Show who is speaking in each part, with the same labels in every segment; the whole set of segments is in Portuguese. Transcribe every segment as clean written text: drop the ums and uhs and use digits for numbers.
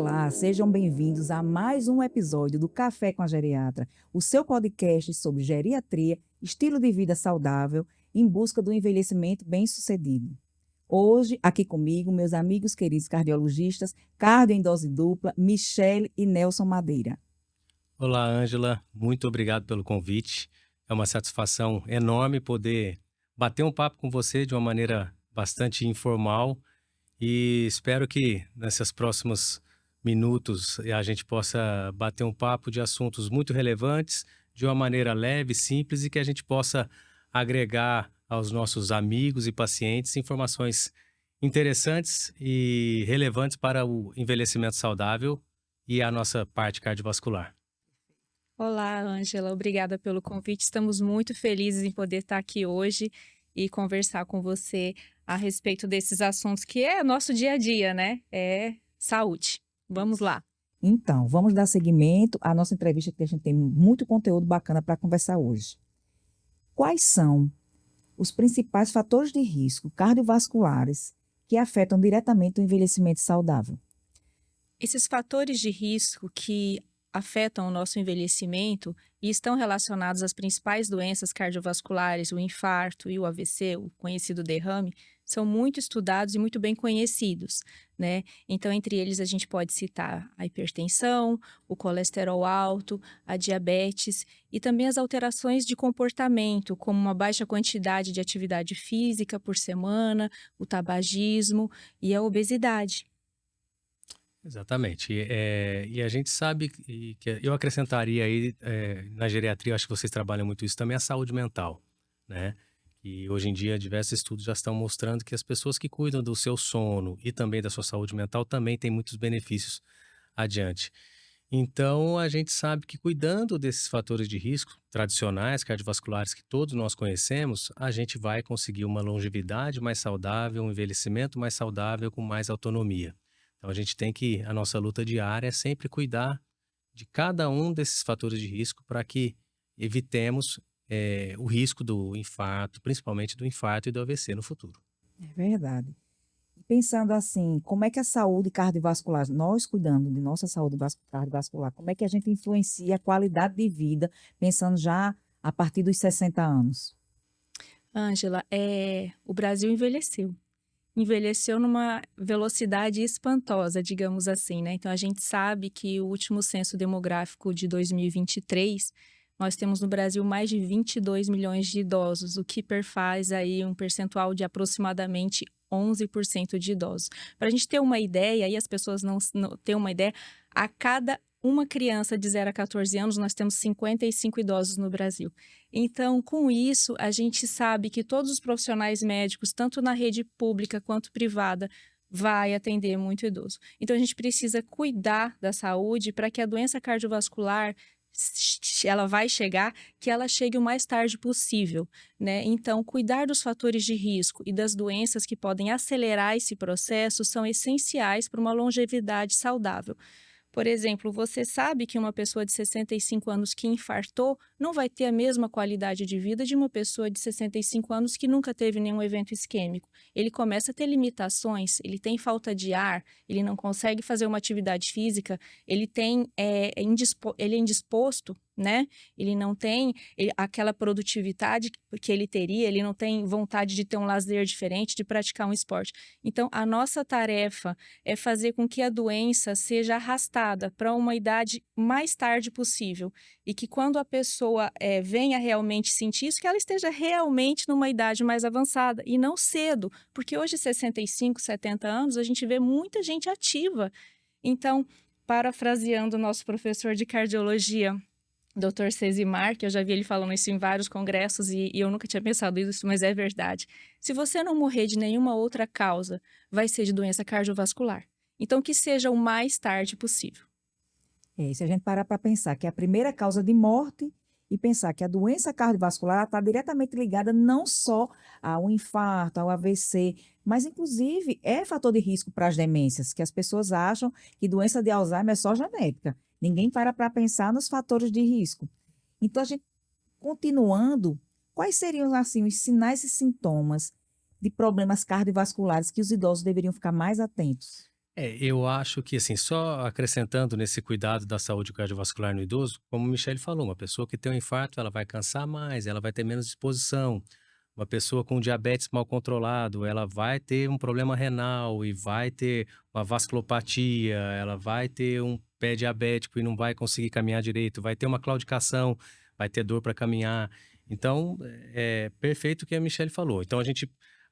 Speaker 1: Olá, sejam bem-vindos a mais um episódio do Café com a Geriatra, o seu podcast sobre geriatria, estilo de vida saudável, em busca do envelhecimento bem-sucedido. Hoje, aqui comigo, meus amigos queridos cardiologistas, cardio em dose dupla, Michele e Nelson Madeira.
Speaker 2: Olá, Ângela. Muito obrigado pelo convite. É uma satisfação enorme poder bater um papo com você de uma maneira bastante informal e espero que nesses próximos minutos a gente possa bater um papo de assuntos muito relevantes, de uma maneira leve, simples e que a gente possa agregar aos nossos amigos e pacientes informações interessantes e relevantes para o envelhecimento saudável e a nossa parte cardiovascular.
Speaker 3: Olá, Ângela, obrigada pelo convite. Estamos muito felizes em poder estar aqui hoje e conversar com você a respeito desses assuntos que é nosso dia a dia, né? É saúde. Vamos lá.
Speaker 1: Então, vamos dar seguimento à nossa entrevista, que a gente tem muito conteúdo bacana para conversar hoje. Quais são os principais fatores de risco cardiovasculares que afetam diretamente o envelhecimento saudável?
Speaker 3: Esses fatores de risco que afetam o nosso envelhecimento e estão relacionados às principais doenças cardiovasculares, o infarto e o AVC, o conhecido derrame, são muito estudados e muito bem conhecidos, né? Então, entre eles, a gente pode citar a hipertensão, o colesterol alto, a diabetes e também as alterações de comportamento, como uma baixa quantidade de atividade física por semana, o tabagismo e a obesidade.
Speaker 2: Exatamente. E a gente sabe que eu acrescentaria aí, na geriatria, eu acho que vocês trabalham muito isso também, a saúde mental, né? E hoje em dia diversos estudos já estão mostrando que as pessoas que cuidam do seu sono e também da sua saúde mental também têm muitos benefícios adiante. Então, a gente sabe que cuidando desses fatores de risco tradicionais, cardiovasculares, que todos nós conhecemos, a gente vai conseguir uma longevidade mais saudável, um envelhecimento mais saudável, com mais autonomia. Então, a gente tem que, a nossa luta diária é sempre cuidar de cada um desses fatores de risco para que evitemos o risco do infarto, principalmente do infarto e do AVC no futuro.
Speaker 1: É verdade. E pensando assim, como é que a saúde cardiovascular, nós cuidando de nossa saúde cardiovascular, como é que a gente influencia a qualidade de vida, pensando já a partir dos 60 anos?
Speaker 3: Ângela, o Brasil envelheceu. Envelheceu numa velocidade espantosa, digamos assim, né? Então, a gente sabe que o último censo demográfico de 2023, nós temos no Brasil mais de 22 milhões de idosos, o que perfaz aí um percentual de aproximadamente 11% de idosos. Para a gente ter uma ideia, e as pessoas não ter uma ideia, a cada uma criança de 0 a 14 anos, nós temos 55 idosos no Brasil. Então, com isso, a gente sabe que todos os profissionais médicos, tanto na rede pública quanto privada, vai atender muito idoso. Então, a gente precisa cuidar da saúde para que a doença cardiovascular ela vai chegar, que ela chegue o mais tarde possível, né? Então, cuidar dos fatores de risco e das doenças que podem acelerar esse processo são essenciais para uma longevidade saudável. Por exemplo, você sabe que uma pessoa de 65 anos que infartou não vai ter a mesma qualidade de vida de uma pessoa de 65 anos que nunca teve nenhum evento isquêmico. Ele começa a ter limitações, ele tem falta de ar, ele não consegue fazer uma atividade física, ele ele é indisposto, né? Ele não tem aquela produtividade que ele teria, ele não tem vontade de ter um lazer diferente, de praticar um esporte. Então, a nossa tarefa é fazer com que a doença seja arrastada para uma idade mais tarde possível e que quando a pessoa venha realmente sentir isso, que ela esteja realmente numa idade mais avançada e não cedo, porque hoje 65, 70 anos a gente vê muita gente ativa. Então, parafraseando o nosso professor de cardiologia, Dr. Cezimar, que eu já vi ele falando isso em vários congressos e eu nunca tinha pensado isso, mas é verdade. Se você não morrer de nenhuma outra causa, vai ser de doença cardiovascular. Então, que seja o mais tarde possível.
Speaker 1: E se a gente parar para pensar que é a primeira causa de morte e pensar que a doença cardiovascular está diretamente ligada não só ao infarto, ao AVC, mas inclusive é fator de risco para as demências, que as pessoas acham que doença de Alzheimer é só genética. Ninguém para pensar nos fatores de risco. Então, a gente, continuando, quais seriam assim os sinais e sintomas de problemas cardiovasculares que os idosos deveriam ficar mais atentos?
Speaker 2: Eu acho que, assim, só acrescentando nesse cuidado da saúde cardiovascular no idoso, como o Michele falou, uma pessoa que tem um infarto, ela vai cansar mais, ela vai ter menos disposição. Uma pessoa com diabetes mal controlado, ela vai ter um problema renal e vai ter uma vasculopatia, ela vai ter um pé diabético e não vai conseguir caminhar direito, vai ter uma claudicação, vai ter dor para caminhar. Então, é perfeito o que a Michele falou. Então, a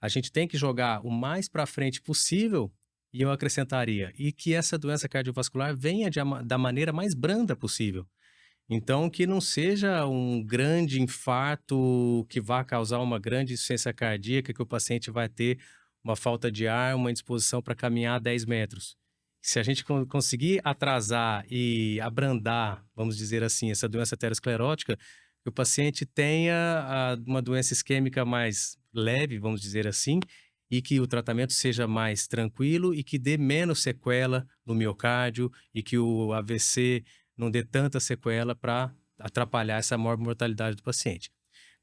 Speaker 2: gente tem que jogar o mais para frente possível. E eu acrescentaria, e que essa doença cardiovascular venha da maneira mais branda possível. Então, que não seja um grande infarto que vá causar uma grande insuficiência cardíaca, que o paciente vai ter uma falta de ar, uma indisposição para caminhar 10 metros. Se a gente conseguir atrasar e abrandar, vamos dizer assim, essa doença aterosclerótica, que o paciente tenha uma doença isquêmica mais leve, vamos dizer assim, e que o tratamento seja mais tranquilo e que dê menos sequela no miocárdio e que o AVC não dê tanta sequela para atrapalhar essa maior mortalidade do paciente.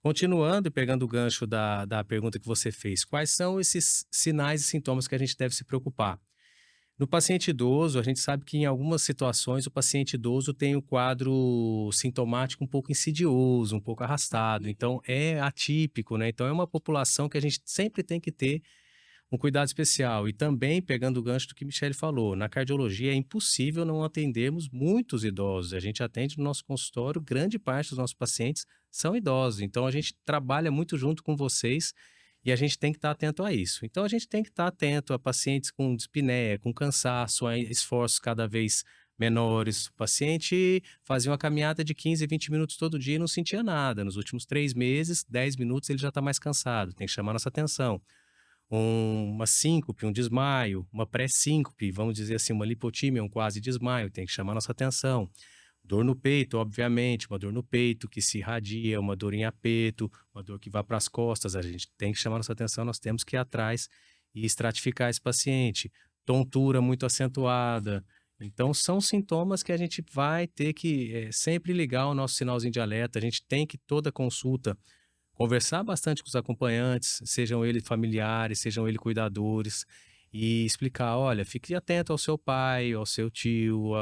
Speaker 2: Continuando e pegando o gancho da pergunta que você fez, quais são esses sinais e sintomas que a gente deve se preocupar? No paciente idoso, a gente sabe que em algumas situações o paciente idoso tem o quadro sintomático um pouco insidioso, um pouco arrastado, então é atípico, né? Então é uma população que a gente sempre tem que ter um cuidado especial. E também, pegando o gancho do que Michele falou, na cardiologia é impossível não atendermos muitos idosos. A gente atende no nosso consultório, grande parte dos nossos pacientes são idosos. Então, a gente trabalha muito junto com vocês e a gente tem que estar atento a isso. Então, a gente tem que estar atento a pacientes com dispneia, com cansaço, a esforços cada vez menores. O paciente fazia uma caminhada de 15, 20 minutos todo dia e não sentia nada. Nos últimos 3 meses, 10 minutos ele já está mais cansado. Tem que chamar nossa atenção. Uma síncope, um desmaio, uma pré-síncope, vamos dizer assim, uma lipotímia, um quase desmaio, tem que chamar nossa atenção. Dor no peito, obviamente, uma dor no peito que se irradia, uma dor em apeto, uma dor que vai para as costas, a gente tem que chamar nossa atenção, nós temos que ir atrás e estratificar esse paciente. Tontura muito acentuada. Então, são sintomas que a gente vai ter que sempre ligar o nosso sinalzinho de alerta, a gente tem que toda consulta conversar bastante com os acompanhantes, sejam eles familiares, sejam eles cuidadores, e explicar, olha, fique atento ao seu pai, ao seu tio,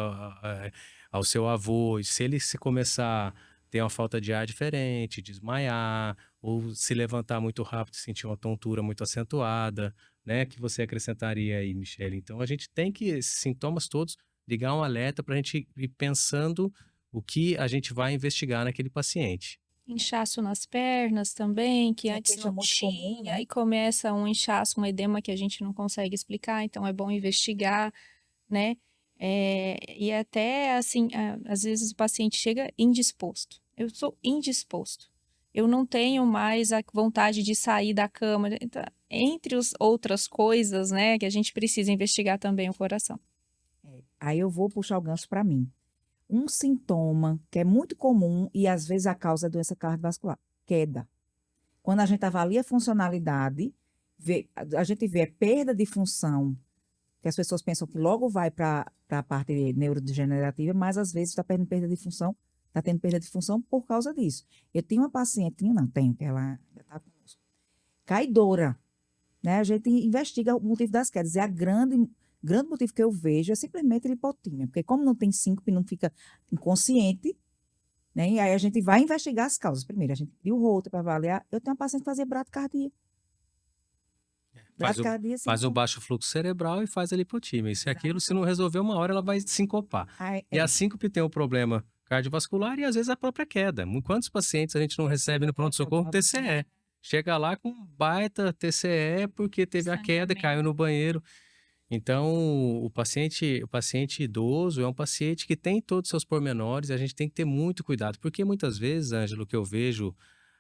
Speaker 2: ao seu avô, e se ele se começar a ter uma falta de ar diferente, desmaiar, ou se levantar muito rápido e sentir uma tontura muito acentuada, né, que você acrescentaria aí, Michele? Então, a gente tem que, esses sintomas todos, ligar um alerta para a gente ir pensando o que a gente vai investigar naquele paciente.
Speaker 3: Inchaço nas pernas também, que
Speaker 1: É uma
Speaker 3: antes
Speaker 1: queixa
Speaker 3: não
Speaker 1: muito comum,
Speaker 3: tinha,
Speaker 1: né?
Speaker 3: e começa um inchaço, um edema que a gente não consegue explicar, então é bom investigar, né? E até assim, às vezes o paciente chega indisposto. Eu sou indisposto. Eu não tenho mais a vontade de sair da cama. Então, entre as outras coisas, né, que a gente precisa investigar também o coração.
Speaker 1: Aí eu vou puxar o gancho para mim. Um sintoma que é muito comum e às vezes a causa é doença cardiovascular, queda. Quando a gente avalia a funcionalidade, a gente vê perda de função, que as pessoas pensam que logo vai para a parte neurodegenerativa, mas às vezes está perdendo perda de função, está tendo perda de função por causa disso. Eu tinha uma pacientinha, não tenho, que ela já está conosco, caidora, né? A gente investiga o motivo das quedas, e grande motivo que eu vejo é simplesmente lipotímia, porque como não tem síncope, não fica inconsciente, né? E aí a gente vai investigar as causas. Primeiro, a gente cria o Holter para avaliar. Eu tenho uma paciente que fazia bradicardia.
Speaker 2: Faz o,
Speaker 1: Bradicardia,
Speaker 2: faz o
Speaker 1: síntoma.
Speaker 2: baixo fluxo cerebral e faz a lipotímia. Isso e aquilo, se não resolver uma hora, ela vai sincopa.
Speaker 1: Aí,
Speaker 2: E a síncope tem um problema cardiovascular e às vezes a própria queda. Quantos pacientes a gente não recebe no pronto-socorro TCE? Chega lá com um baita TCE porque teve a queda e caiu no banheiro. Então, o paciente idoso é um paciente que tem todos os seus pormenores e a gente tem que ter muito cuidado. Porque muitas vezes, Ângelo, que eu vejo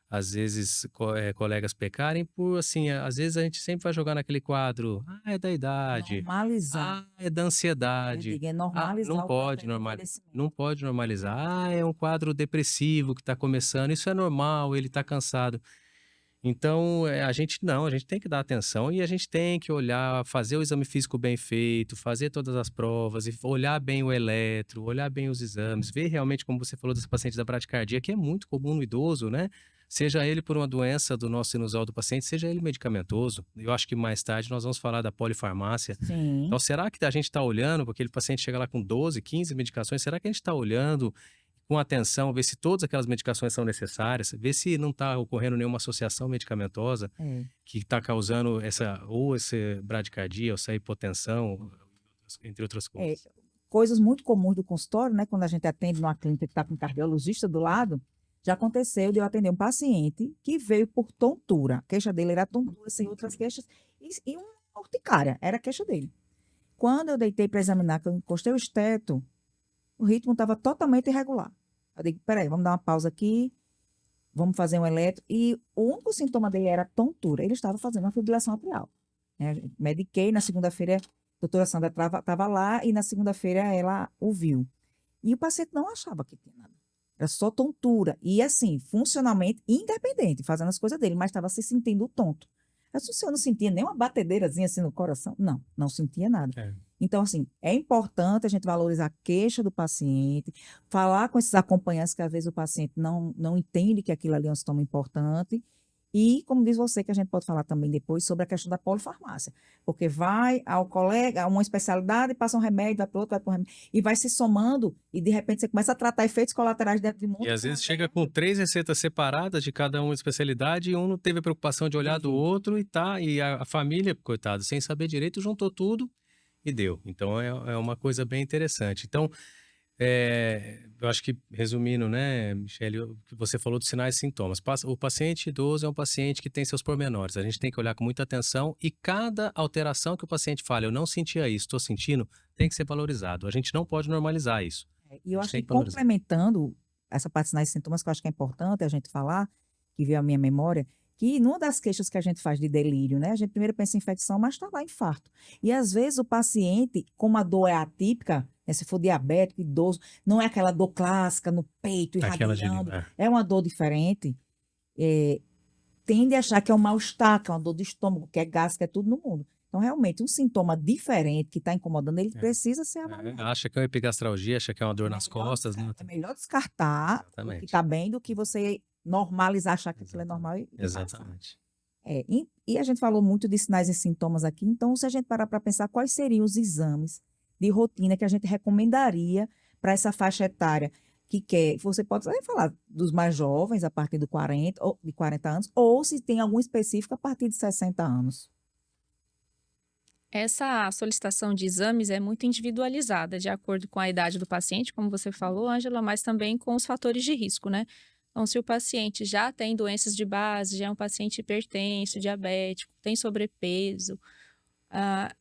Speaker 2: às vezes colegas pecarem por assim, às vezes a gente sempre vai jogar naquele quadro, é da idade,
Speaker 1: normalizar.
Speaker 2: é da
Speaker 1: Eu
Speaker 2: ansiedade,
Speaker 1: digo, é
Speaker 2: não
Speaker 1: normalizar o
Speaker 2: pode
Speaker 1: processo de envelhecimento.
Speaker 2: não pode normalizar, é um quadro depressivo que está começando, isso é normal, ele está cansado. Então, a gente tem que dar atenção e a gente tem que olhar, fazer o exame físico bem feito, fazer todas as provas, e olhar bem o eletro, olhar bem os exames, ver realmente, como você falou desse paciente da bradicardia, que é muito comum no idoso, né? seja ele por uma doença do nosso sinusal do paciente, seja ele medicamentoso. Eu acho que mais tarde nós vamos falar da polifarmácia.
Speaker 1: Sim.
Speaker 2: Então, será que a gente está olhando, porque aquele paciente chega lá com 12, 15 medicações, será que a gente está olhando com atenção, ver se todas aquelas medicações são necessárias, ver se não está ocorrendo nenhuma associação medicamentosa
Speaker 1: É.
Speaker 2: que está causando essa bradicardia, ou essa hipotensão, entre outras coisas.
Speaker 1: Coisas muito comuns do consultório, né? Quando a gente atende numa clínica que está com um cardiologista do lado, já aconteceu de eu atender um paciente que veio por tontura. A queixa dele era tontura, sem outras queixas, e uma urticária, era a queixa dele. Quando eu deitei para examinar, que eu encostei o esteto, o ritmo estava totalmente irregular. Eu digo, peraí, vamos dar uma pausa aqui, vamos fazer um eletro. E o único sintoma dele era tontura. Ele estava fazendo uma fibrilação atrial. Né? Mediquei, na segunda-feira, a doutora Sandra estava lá, e na segunda-feira ela o viu. E o paciente não achava que tinha nada. Era só tontura. E assim, funcionalmente independente, fazendo as coisas dele, mas estava se sentindo tonto. Eu disse, o senhor não sentia nem uma batedeirazinha assim no coração? Não, não sentia nada. Então, assim, é importante a gente valorizar a queixa do paciente, falar com esses acompanhantes que às vezes o paciente não entende que aquilo ali é um sintoma importante. E, como diz você, que a gente pode falar também depois sobre a questão da polifarmácia. Porque vai ao colega, a uma especialidade, passa um remédio, vai para outro, vai para um remédio, e vai se somando, e de repente você começa a tratar efeitos colaterais dentro de um monte
Speaker 2: E às
Speaker 1: de
Speaker 2: vezes
Speaker 1: coisa.
Speaker 2: chega com 3 receitas separadas de cada uma especialidade, e um não teve a preocupação de olhar do outro, e a família, coitado, sem saber direito, juntou tudo e deu. Então é uma coisa bem interessante. Então, eu acho que, resumindo, né, Michele, o que você falou dos sinais e sintomas. O paciente idoso é um paciente que tem seus pormenores. A gente tem que olhar com muita atenção, e cada alteração que o paciente fala, eu não sentia isso, estou sentindo, tem que ser valorizado. A gente não pode normalizar isso.
Speaker 1: E eu
Speaker 2: A gente
Speaker 1: acho
Speaker 2: tem
Speaker 1: que
Speaker 2: que valorizar.
Speaker 1: complementando essa parte de sinais e sintomas, que eu acho que é importante a gente falar, que veio à minha memória, que numa das queixas que a gente faz de delírio, né? A gente primeiro pensa em infecção, mas está lá infarto. E às vezes o paciente, como a dor é atípica, né, se for diabético, idoso, não é aquela dor clássica no peito,
Speaker 2: Aquela de
Speaker 1: irradiando,
Speaker 2: língua.
Speaker 1: é uma dor diferente, tende a achar que é um mal-estar, que é uma dor de estômago, que é gástrica, é tudo no mundo. Então, realmente, um sintoma diferente que está incomodando, ele precisa ser avaliado.
Speaker 2: Acha que é uma epigastralgia, acha que é uma dor nas costas, né?
Speaker 1: É melhor descartar o que
Speaker 2: Exatamente.
Speaker 1: está bem do que você normalizar, achar que aquilo é normal e passar.
Speaker 2: Exatamente.
Speaker 1: E a gente falou muito de sinais e sintomas aqui, então, se a gente parar para pensar quais seriam os exames de rotina que a gente recomendaria para essa faixa etária que quer, você pode até falar dos mais jovens, a partir de 40, ou de 40 anos, ou se tem algum específico a partir de 60 anos.
Speaker 3: Essa solicitação de exames é muito individualizada, de acordo com a idade do paciente, como você falou, Ângela, mas também com os fatores de risco, né? Então, se o paciente já tem doenças de base, já é um paciente hipertenso, diabético, tem sobrepeso,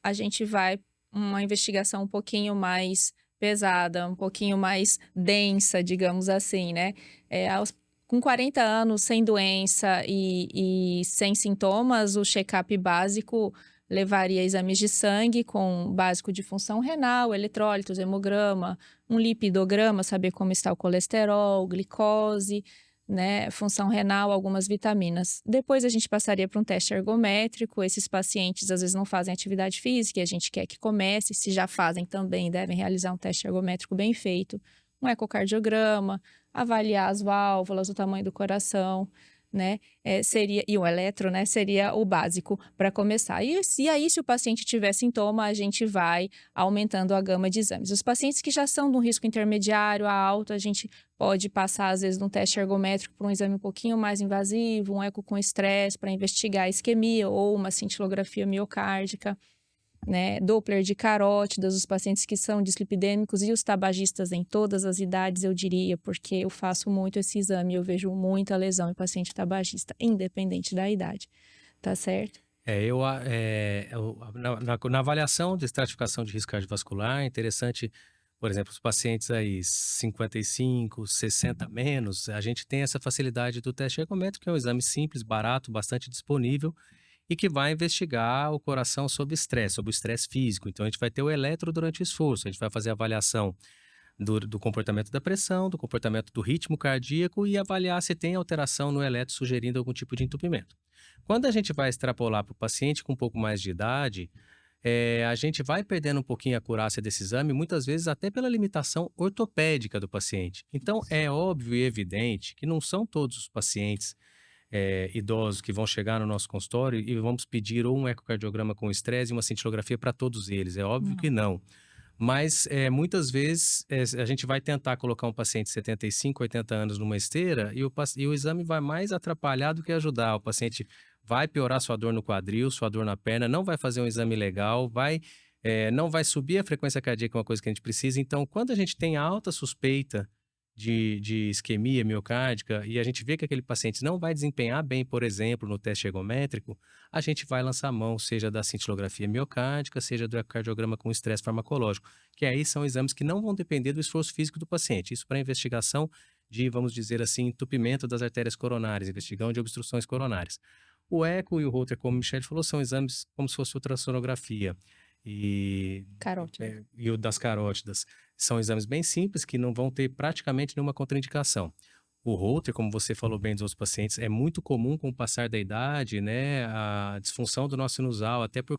Speaker 3: a gente vai uma investigação um pouquinho mais pesada, um pouquinho mais densa, digamos assim, né? Com 40 anos, sem doença e sem sintomas, o check-up básico levaria exames de sangue com básico de função renal, eletrólitos, hemograma, um lipidograma, saber como está o colesterol, glicose, né, função renal, algumas vitaminas. Depois a gente passaria para um teste ergométrico. Esses pacientes às vezes não fazem atividade física e a gente quer que comece. Se já fazem também, devem realizar um teste ergométrico bem feito, um ecocardiograma, avaliar as válvulas, o tamanho do coração, né? E o eletro, né? Seria o básico para começar. E aí, se o paciente tiver sintoma, a gente vai aumentando a gama de exames. Os pacientes que já são de um risco intermediário a alto, a gente pode passar, às vezes, de um teste ergométrico para um exame um pouquinho mais invasivo, um eco com estresse para investigar a isquemia ou uma cintilografia miocárdica, né? Doppler de carótidas, os pacientes que são dislipidêmicos e os tabagistas em todas as idades, eu diria, porque eu faço muito esse exame, eu vejo muita lesão em paciente tabagista, independente da idade, tá certo?
Speaker 2: Na avaliação de estratificação de risco cardiovascular, é interessante, por exemplo, os pacientes aí 55, 60 menos, a gente tem essa facilidade do teste ergométrico, que é um exame simples, barato, bastante disponível, e que vai investigar o coração sob estresse, sob o estresse físico. Então, a gente vai ter o eletro durante o esforço, a gente vai fazer a avaliação do comportamento da pressão, do comportamento do ritmo cardíaco e avaliar se tem alteração no eletro sugerindo algum tipo de entupimento. Quando a gente vai extrapolar para o paciente com um pouco mais de idade, a gente vai perdendo um pouquinho a acurácia desse exame, muitas vezes até pela limitação ortopédica do paciente. Então, é óbvio e evidente que não são todos os pacientes idosos que vão chegar no nosso consultório e vamos pedir ou um ecocardiograma com estresse e uma cintilografia para todos eles. É óbvio que não. Mas muitas vezes a gente vai tentar colocar um paciente de 75, 80 anos numa esteira e o exame vai mais atrapalhar do que ajudar. O paciente vai piorar sua dor no quadril, sua dor na perna, não vai fazer um exame legal, não vai subir a frequência cardíaca, uma coisa que a gente precisa. Então, quando a gente tem alta suspeita de isquemia miocárdica e a gente vê que aquele paciente não vai desempenhar bem, por exemplo, no teste ergométrico, a gente vai lançar mão, seja da cintilografia miocárdica, seja do ecocardiograma com estresse farmacológico, que aí são exames que não vão depender do esforço físico do paciente. Isso para investigação de, vamos dizer assim, entupimento das artérias coronárias, investigação de obstruções coronárias. O eco e o Holter, como o Michele falou, são exames como se fosse ultrassonografia.
Speaker 3: Carótida.
Speaker 2: E o das carótidas. São exames bem simples que não vão ter praticamente nenhuma contraindicação. O Holter, como você falou bem dos outros pacientes, é muito comum com o passar da idade, né? A disfunção do nosso sinusal, até pela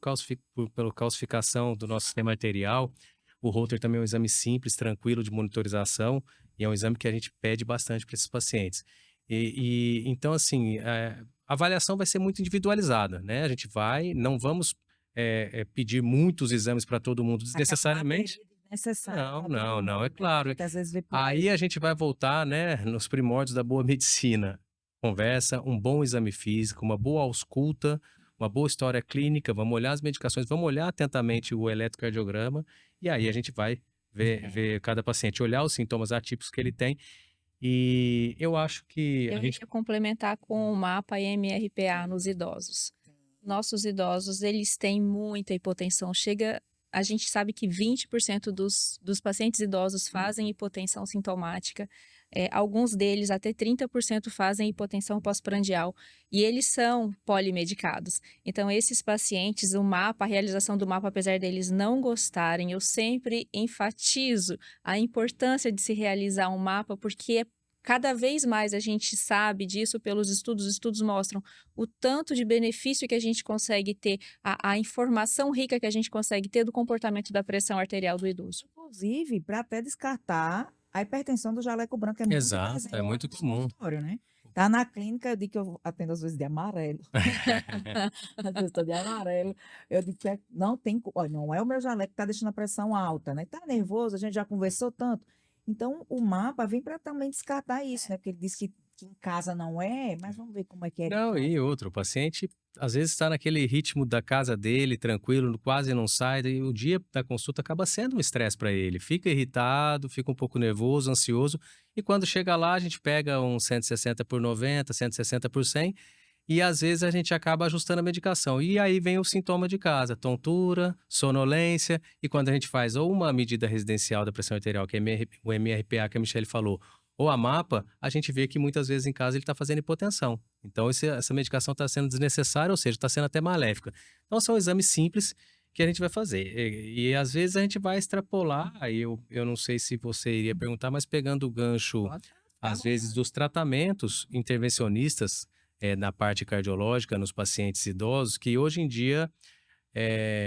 Speaker 2: calcificação do nosso sistema arterial. O Holter também é um exame simples, tranquilo de monitorização e é um exame que a gente pede bastante para esses pacientes. Então, assim, a avaliação vai ser muito individualizada, né? A gente não vamos pedir muitos exames para todo mundo desnecessariamente. Não, é claro.
Speaker 1: Às vezes vê por
Speaker 2: Aí a gente vai voltar, né, nos primórdios da boa medicina. Conversa, um bom exame físico, uma boa ausculta, uma boa história clínica, vamos olhar as medicações, vamos olhar atentamente o eletrocardiograma e aí a gente vai ver cada paciente, olhar os sintomas atípicos que ele tem. E eu acho que
Speaker 3: Eu ia complementar com o mapa MRPA nos idosos. Nossos idosos, eles têm muita hipotensão. A gente sabe que 20% dos pacientes idosos fazem hipotensão sintomática. Alguns deles, até 30% fazem hipotensão pós-prandial. E eles são polimedicados. Então, esses pacientes, a realização do mapa, apesar deles não gostarem, eu sempre enfatizo a importância de se realizar um mapa, porque cada vez mais a gente sabe disso pelos estudos. Os estudos mostram o tanto de benefício que a gente consegue ter, a informação rica que a gente consegue ter do comportamento da pressão arterial do idoso.
Speaker 1: Inclusive, para até descartar a hipertensão do jaleco branco, é muito
Speaker 2: Exato,
Speaker 1: presente
Speaker 2: é muito
Speaker 1: no
Speaker 2: comum.
Speaker 1: consultório, né? Tá na clínica, eu digo que eu atendo às vezes de amarelo. Às vezes estou de amarelo. Eu digo que olha, não é o meu jaleco que está deixando a pressão alta, né? Tá nervoso, a gente já conversou tanto. Então, o mapa vem para também descartar isso, né? Porque ele disse que em casa não é, mas vamos ver como é que é.
Speaker 2: Não, e outro, o paciente às vezes está naquele ritmo da casa dele, tranquilo, quase não sai, e o dia da consulta acaba sendo um estresse para ele. Fica irritado, fica um pouco nervoso, ansioso, e quando chega lá a gente pega um 160 por 90, 160 por 100, e às vezes a gente acaba ajustando a medicação. E aí vem o sintoma de casa, tontura, sonolência, e quando a gente faz ou uma medida residencial da pressão arterial, que é o MRPA que a Michele falou, ou a mapa, a gente vê que muitas vezes em casa ele está fazendo hipotensão. Então essa medicação está sendo desnecessária, ou seja, está sendo até maléfica. Então são exames simples que a gente vai fazer. E às vezes a gente vai extrapolar, aí eu não sei se você iria perguntar, mas pegando o gancho, às vezes, dos tratamentos intervencionistas, na parte cardiológica, nos pacientes idosos, que hoje em dia,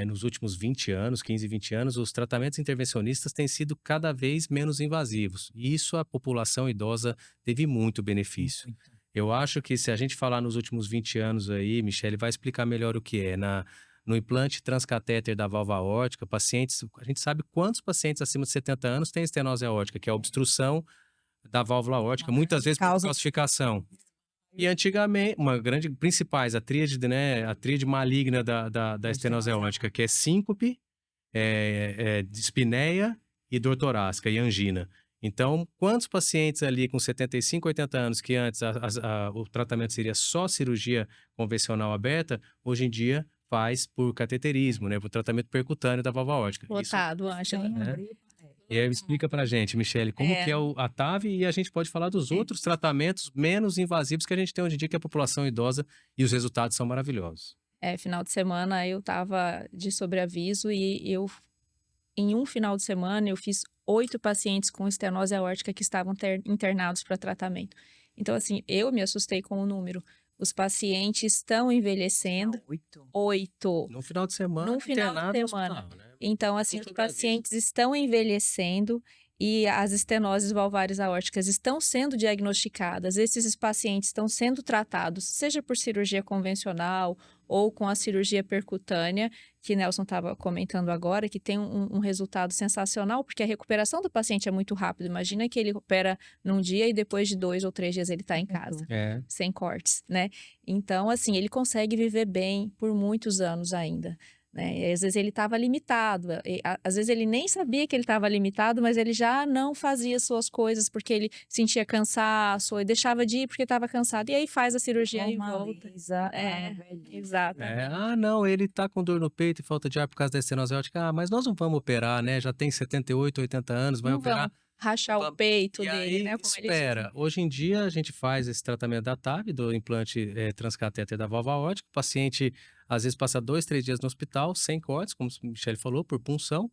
Speaker 2: nos últimos 20 anos, 15, 20 anos, os tratamentos intervencionistas têm sido cada vez menos invasivos. E isso a população idosa teve muito benefício.
Speaker 1: Muito.
Speaker 2: Eu acho que se a gente falar nos últimos 20 anos aí, Michele vai explicar melhor o que é. No implante transcatéter da válvula aórtica, a gente sabe quantos pacientes acima de 70 anos têm estenose aórtica, que é a obstrução da válvula aórtica, muitas vezes por calcificação. E antigamente, principais, a tríade, né, a tríade maligna da estenose aórtica, que é síncope, dispneia e dor torácica e angina. Então, quantos pacientes ali com 75, 80 anos, que antes o tratamento seria só cirurgia convencional aberta, hoje em dia faz por cateterismo, né, por tratamento percutâneo da válvula aórtica.
Speaker 3: Lotado, Ângela.
Speaker 2: E aí explica pra gente, Michele, como que é a TAV e a gente pode falar dos outros tratamentos menos invasivos que a gente tem hoje em dia, que é a população idosa, e os resultados são maravilhosos.
Speaker 3: Final de semana eu estava de sobreaviso e em um final de semana, eu fiz 8 pacientes com estenose aórtica que estavam internados para tratamento. Então, assim, eu me assustei com o número. Os pacientes estão envelhecendo. 8.
Speaker 2: No final de semana,
Speaker 3: No final de semana.
Speaker 2: hospital, né?
Speaker 3: Então, assim, os pacientes estão envelhecendo e as estenoses valvares aórticas estão sendo diagnosticadas, esses pacientes estão sendo tratados, seja por cirurgia convencional ou com a cirurgia percutânea, que Nelson estava comentando agora, que tem um resultado sensacional, porque a recuperação do paciente é muito rápido. Imagina que ele opera num dia e depois de 2 ou 3 dias ele está em casa,
Speaker 2: É.
Speaker 3: sem cortes, né? Então, assim, ele consegue viver bem por muitos anos ainda. Né? E às vezes ele estava limitado, às vezes ele nem sabia que ele estava limitado, mas ele já não fazia suas coisas porque ele sentia cansaço, ou deixava de ir porque estava cansado, e aí faz a cirurgia e volta.
Speaker 1: Normaliza a
Speaker 3: É,
Speaker 1: velhice.
Speaker 3: exatamente.
Speaker 2: Ah, não, ele tá com dor no peito e falta de ar por causa da estenose aórtica. Ah, mas nós não vamos operar, né? Já tem 78, 80 anos, vai
Speaker 3: Não
Speaker 2: operar.
Speaker 3: vão rachar o
Speaker 2: Vamos.
Speaker 3: peito
Speaker 2: E
Speaker 3: dele,
Speaker 2: aí,
Speaker 3: né? Como eles
Speaker 2: espera.
Speaker 3: dizem.
Speaker 2: Hoje em dia, a gente faz esse tratamento da TAV, do implante transcatéter da válvula aórtica. O paciente, às vezes, passa 2, 3 dias no hospital, sem cortes, como a Michele falou, por punção.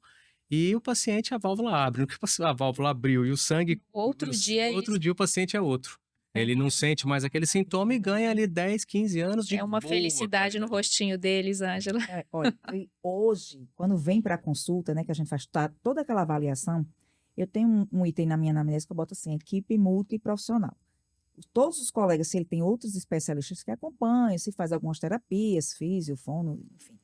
Speaker 2: E o paciente, a válvula abre. No que a válvula abriu e o sangue...
Speaker 3: Outro dia ele
Speaker 2: Outro dia, o paciente é outro. Ele não sente mais aquele sintoma e ganha ali 10, 15 anos de
Speaker 3: é uma
Speaker 2: boa
Speaker 3: felicidade no
Speaker 2: qualidade.
Speaker 3: rostinho deles, Ângela.
Speaker 1: Olha, e hoje, quando vem para a consulta, né, que a gente faz toda aquela avaliação, eu tenho um item na minha anamnese que eu boto assim, equipe multiprofissional. Todos os colegas, se ele tem outros especialistas que acompanham, se faz algumas terapias, físio, fono, enfim.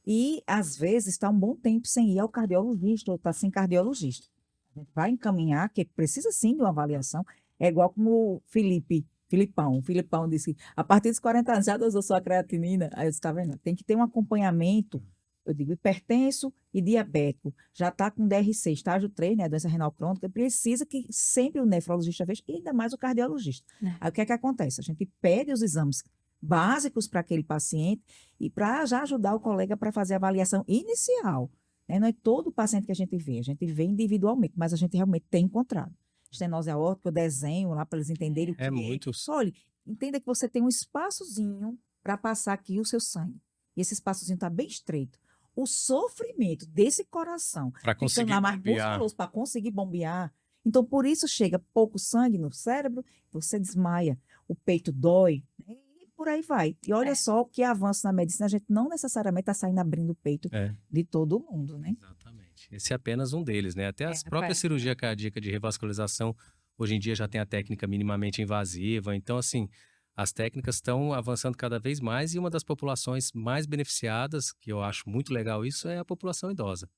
Speaker 1: E, às vezes, está um bom tempo sem ir ao cardiologista ou está sem cardiologista. A gente vai encaminhar, que precisa sim de uma avaliação. É igual como o Filipão. O Filipão disse, a partir dos 40 anos já dosou sua creatinina. Aí eu disse, tá vendo? Tem que ter um acompanhamento, eu digo, hipertenso e diabético. Já está com DRC, estágio 3, né, doença renal crônica, precisa que sempre o nefrologista veja, e ainda mais o cardiologista. Aí o que é que acontece? A gente pede os exames básicos para aquele paciente e para já ajudar o colega para fazer a avaliação inicial. Né? Não é todo paciente que a gente vê individualmente, mas a gente realmente tem encontrado. Estenose aórtica, eu desenho lá para eles entenderem o que
Speaker 2: É muito.
Speaker 1: Olha, entenda que você tem um espaçozinho para passar aqui o seu sangue. E esse espaçozinho está bem estreito. O sofrimento desse coração,
Speaker 2: Para
Speaker 1: ficando
Speaker 2: conseguir
Speaker 1: lá mais
Speaker 2: bombear.
Speaker 1: musculoso para conseguir bombear. Então, por isso chega pouco sangue no cérebro, você desmaia, o peito dói, né? E por aí vai. E olha só que avanço na medicina, a gente não necessariamente está saindo abrindo o peito de todo mundo, né?
Speaker 2: Exatamente. Esse é apenas um deles, né? Até as próprias cirurgia cardíaca de revascularização, hoje em dia já tem a técnica minimamente invasiva. Então, assim, as técnicas estão avançando cada vez mais e uma das populações mais beneficiadas, que eu acho muito legal isso, é a população idosa.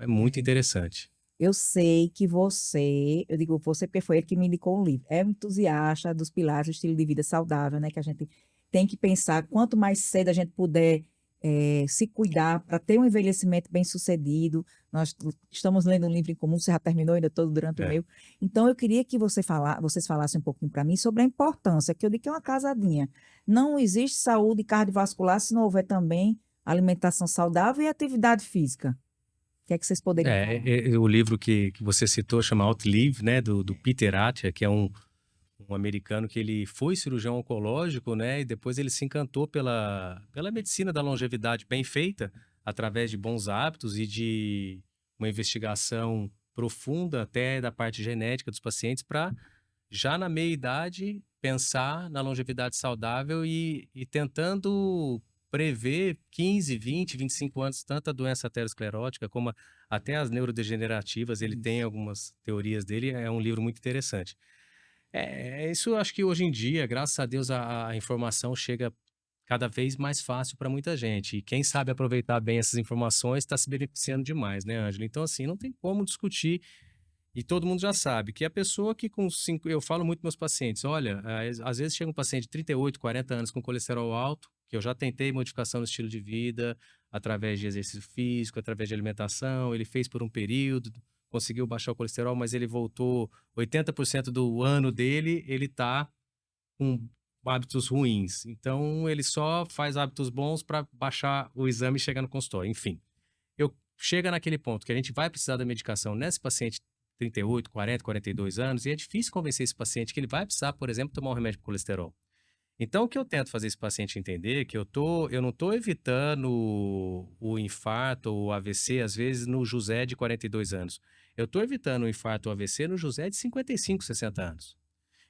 Speaker 2: É muito interessante.
Speaker 1: Eu sei que você, eu digo você porque foi ele que me indicou o livro, é um entusiasta dos pilares do estilo de vida saudável, né? Que a gente tem que pensar, quanto mais cedo a gente puder se cuidar para ter um envelhecimento bem-sucedido. Nós estamos lendo um livro em comum, você já terminou, ainda estou durante o meu. Então, eu queria que vocês falassem um pouquinho para mim sobre a importância, que eu digo que é uma casadinha. Não existe saúde cardiovascular se não houver também alimentação saudável e atividade física. O que é que vocês poderiam falar?
Speaker 2: O livro que você citou chama Outlive, né, do Peter Attia, que é um americano que ele foi cirurgião oncológico, né, e depois ele se encantou pela medicina da longevidade bem feita, através de bons hábitos e de uma investigação profunda até da parte genética dos pacientes para, já na meia-idade, pensar na longevidade saudável e tentando prever 15, 20, 25 anos, tanto a doença aterosclerótica como até as neurodegenerativas. Ele tem algumas teorias dele, é um livro muito interessante. Isso eu acho que hoje em dia, graças a Deus, a informação chega cada vez mais fácil para muita gente. E quem sabe aproveitar bem essas informações está se beneficiando demais, né, Ângela? Então, assim, não tem como discutir. E todo mundo já sabe que a pessoa que com 5... Eu falo muito para meus pacientes, olha, às vezes chega um paciente de 38, 40 anos com colesterol alto, que eu já tentei modificação no estilo de vida, através de exercício físico, através de alimentação, ele fez por um período, conseguiu baixar o colesterol, mas ele voltou 80% do ano dele, ele está com hábitos ruins. Então, ele só faz hábitos bons para baixar o exame e chegar no consultório. Enfim, chega naquele ponto que a gente vai precisar da medicação nesse paciente 38, 40, 42 anos, e é difícil convencer esse paciente que ele vai precisar, por exemplo, tomar um remédio para colesterol. Então, o que eu tento fazer esse paciente entender é que eu não estou evitando o infarto ou o AVC, às vezes, no José de 42 anos. Eu estou evitando o infarto ou AVC no José de 55, 60 anos.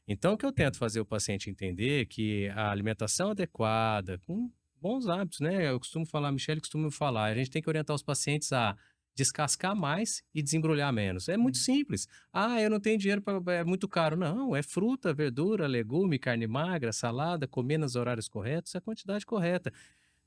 Speaker 2: Então, o que eu tento fazer o paciente entender é que a alimentação adequada, com bons hábitos, né? Eu costumo falar, a Michele costuma falar, a gente tem que orientar os pacientes a descascar mais e desembrulhar menos. É muito simples. Ah, eu não tenho dinheiro para. É muito caro. Não, é fruta, verdura, legume, carne magra, salada, comer nos horários corretos, é a quantidade correta.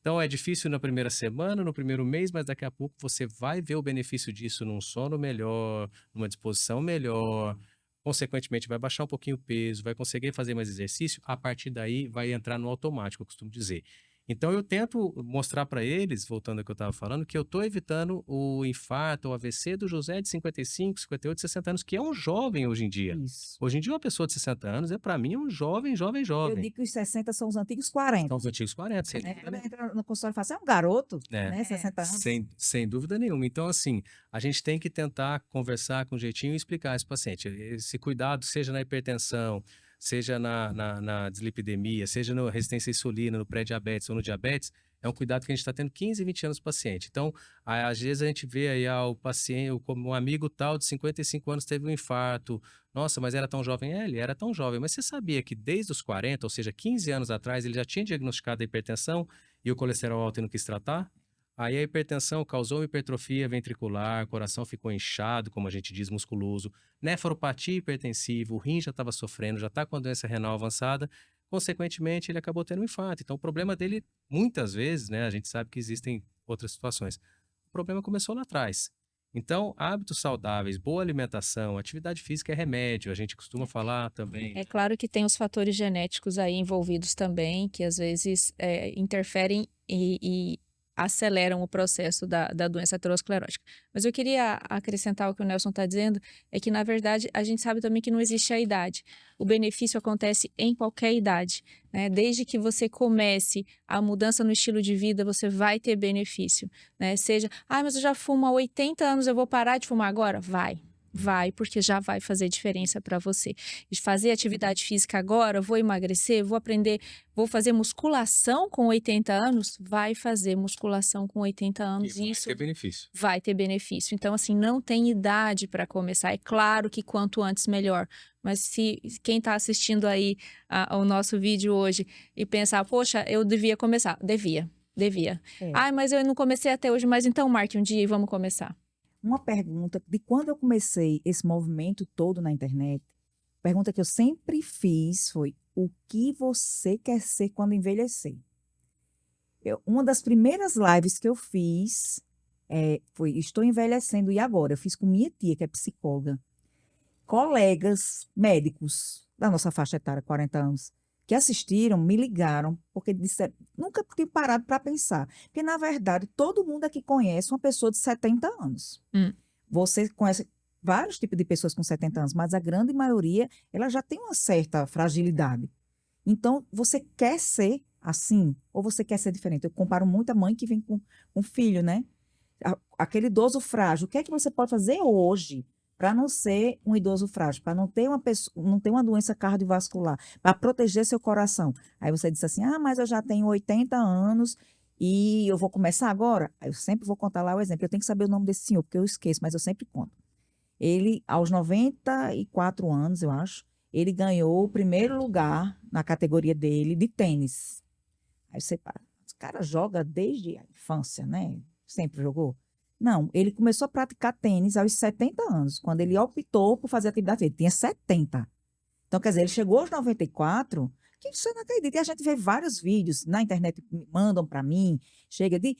Speaker 2: Então é difícil na primeira semana, no primeiro mês, mas daqui a pouco você vai ver o benefício disso num sono melhor, numa disposição melhor. Consequentemente, vai baixar um pouquinho o peso, vai conseguir fazer mais exercício. A partir daí, vai entrar no automático, eu costumo dizer. Então, eu tento mostrar para eles, voltando ao que eu estava falando, que eu estou evitando o infarto, o AVC do José de 55, 58, 60 anos, que é um jovem hoje em dia.
Speaker 1: Isso.
Speaker 2: Hoje em dia, uma pessoa de 60 anos para mim, um jovem, jovem,
Speaker 1: Eu
Speaker 2: jovem.
Speaker 1: digo que os 60 são os antigos 40.
Speaker 2: São os antigos 40, sem
Speaker 1: Né?
Speaker 2: dúvida
Speaker 1: Quando
Speaker 2: nenhuma.
Speaker 1: entra no consultório e fala assim, é um garoto,
Speaker 2: É.
Speaker 1: né? 60 anos.
Speaker 2: Sem dúvida nenhuma. Então, assim, a gente tem que tentar conversar com jeitinho e explicar a esse paciente. Esse cuidado, seja na hipertensão, seja na dislipidemia, seja na resistência à insulina, no pré-diabetes ou no diabetes, é um cuidado que a gente está tendo 15, 20 anos com o paciente. Então, às vezes a gente vê aí o paciente, como um amigo tal de 55 anos teve um infarto. Nossa, mas era tão jovem? Ele era tão jovem. Mas você sabia que desde os 40, ou seja, 15 anos atrás, ele já tinha diagnosticado a hipertensão e o colesterol alto e não quis tratar? Aí a hipertensão causou hipertrofia ventricular, o coração ficou inchado, como a gente diz, musculoso, nefropatia hipertensiva, o rim já estava sofrendo, já está com a doença renal avançada, consequentemente ele acabou tendo um infarto. Então o problema dele, muitas vezes, né, a gente sabe que existem outras situações, o problema começou lá atrás. Então, hábitos saudáveis, boa alimentação, atividade física é remédio, a gente costuma falar também.
Speaker 3: É claro que tem os fatores genéticos aí envolvidos também, que às vezes interferem e aceleram o processo da doença aterosclerótica. Mas eu queria acrescentar o que o Nelson está dizendo, é que, na verdade, a gente sabe também que não existe a idade. O benefício acontece em qualquer idade, né? Desde que você comece a mudança no estilo de vida, você vai ter benefício, né? Seja, mas eu já fumo há 80 anos, eu vou parar de fumar agora? Vai, porque já vai fazer diferença para você. Fazer atividade física agora, vou emagrecer, vou aprender, vou fazer musculação com 80 anos, vai fazer musculação com 80 anos.
Speaker 2: E vai
Speaker 3: Isso
Speaker 2: ter benefício.
Speaker 3: vai ter benefício. Então, assim, não tem idade para começar. É claro que quanto antes, melhor. Mas se quem está assistindo aí ao nosso vídeo hoje e pensar, poxa, eu devia começar. Devia.
Speaker 1: É.
Speaker 3: Mas eu não comecei até hoje, mas então marque um dia e vamos começar.
Speaker 1: Uma pergunta de quando eu comecei esse movimento todo na internet, pergunta que eu sempre fiz foi: o que você quer ser quando envelhecer? Uma das primeiras lives que eu fiz foi Estou envelhecendo e agora? Eu fiz com minha tia, que é psicóloga. Colegas médicos da nossa faixa etária, 40 anos, que assistiram, me ligaram, porque disseram, nunca tinha parado para pensar. Porque, na verdade, todo mundo aqui conhece uma pessoa de 70 anos. Você conhece vários tipos de pessoas com 70 anos, mas a grande maioria, ela já tem uma certa fragilidade. Então, você quer ser assim ou você quer ser diferente? Eu comparo muito a mãe que vem com um filho, né? Aquele idoso frágil. O que é que você pode fazer hoje para não ser um idoso frágil, para não ter não ter uma doença cardiovascular, para proteger seu coração? Aí você diz assim: mas eu já tenho 80 anos e eu vou começar agora? Eu sempre vou contar lá o exemplo. Eu tenho que saber o nome desse senhor, porque eu esqueço, mas eu sempre conto. Ele, aos 94 anos, eu acho, ele ganhou o primeiro lugar na categoria dele de tênis. Aí você, os caras jogam desde a infância, né? Sempre jogou. Não, ele começou a praticar tênis aos 70 anos, quando ele optou por fazer atividade física. Ele tinha 70. Então, quer dizer, ele chegou aos 94, que você não acredita. E a gente vê vários vídeos na internet, mandam para mim, chega de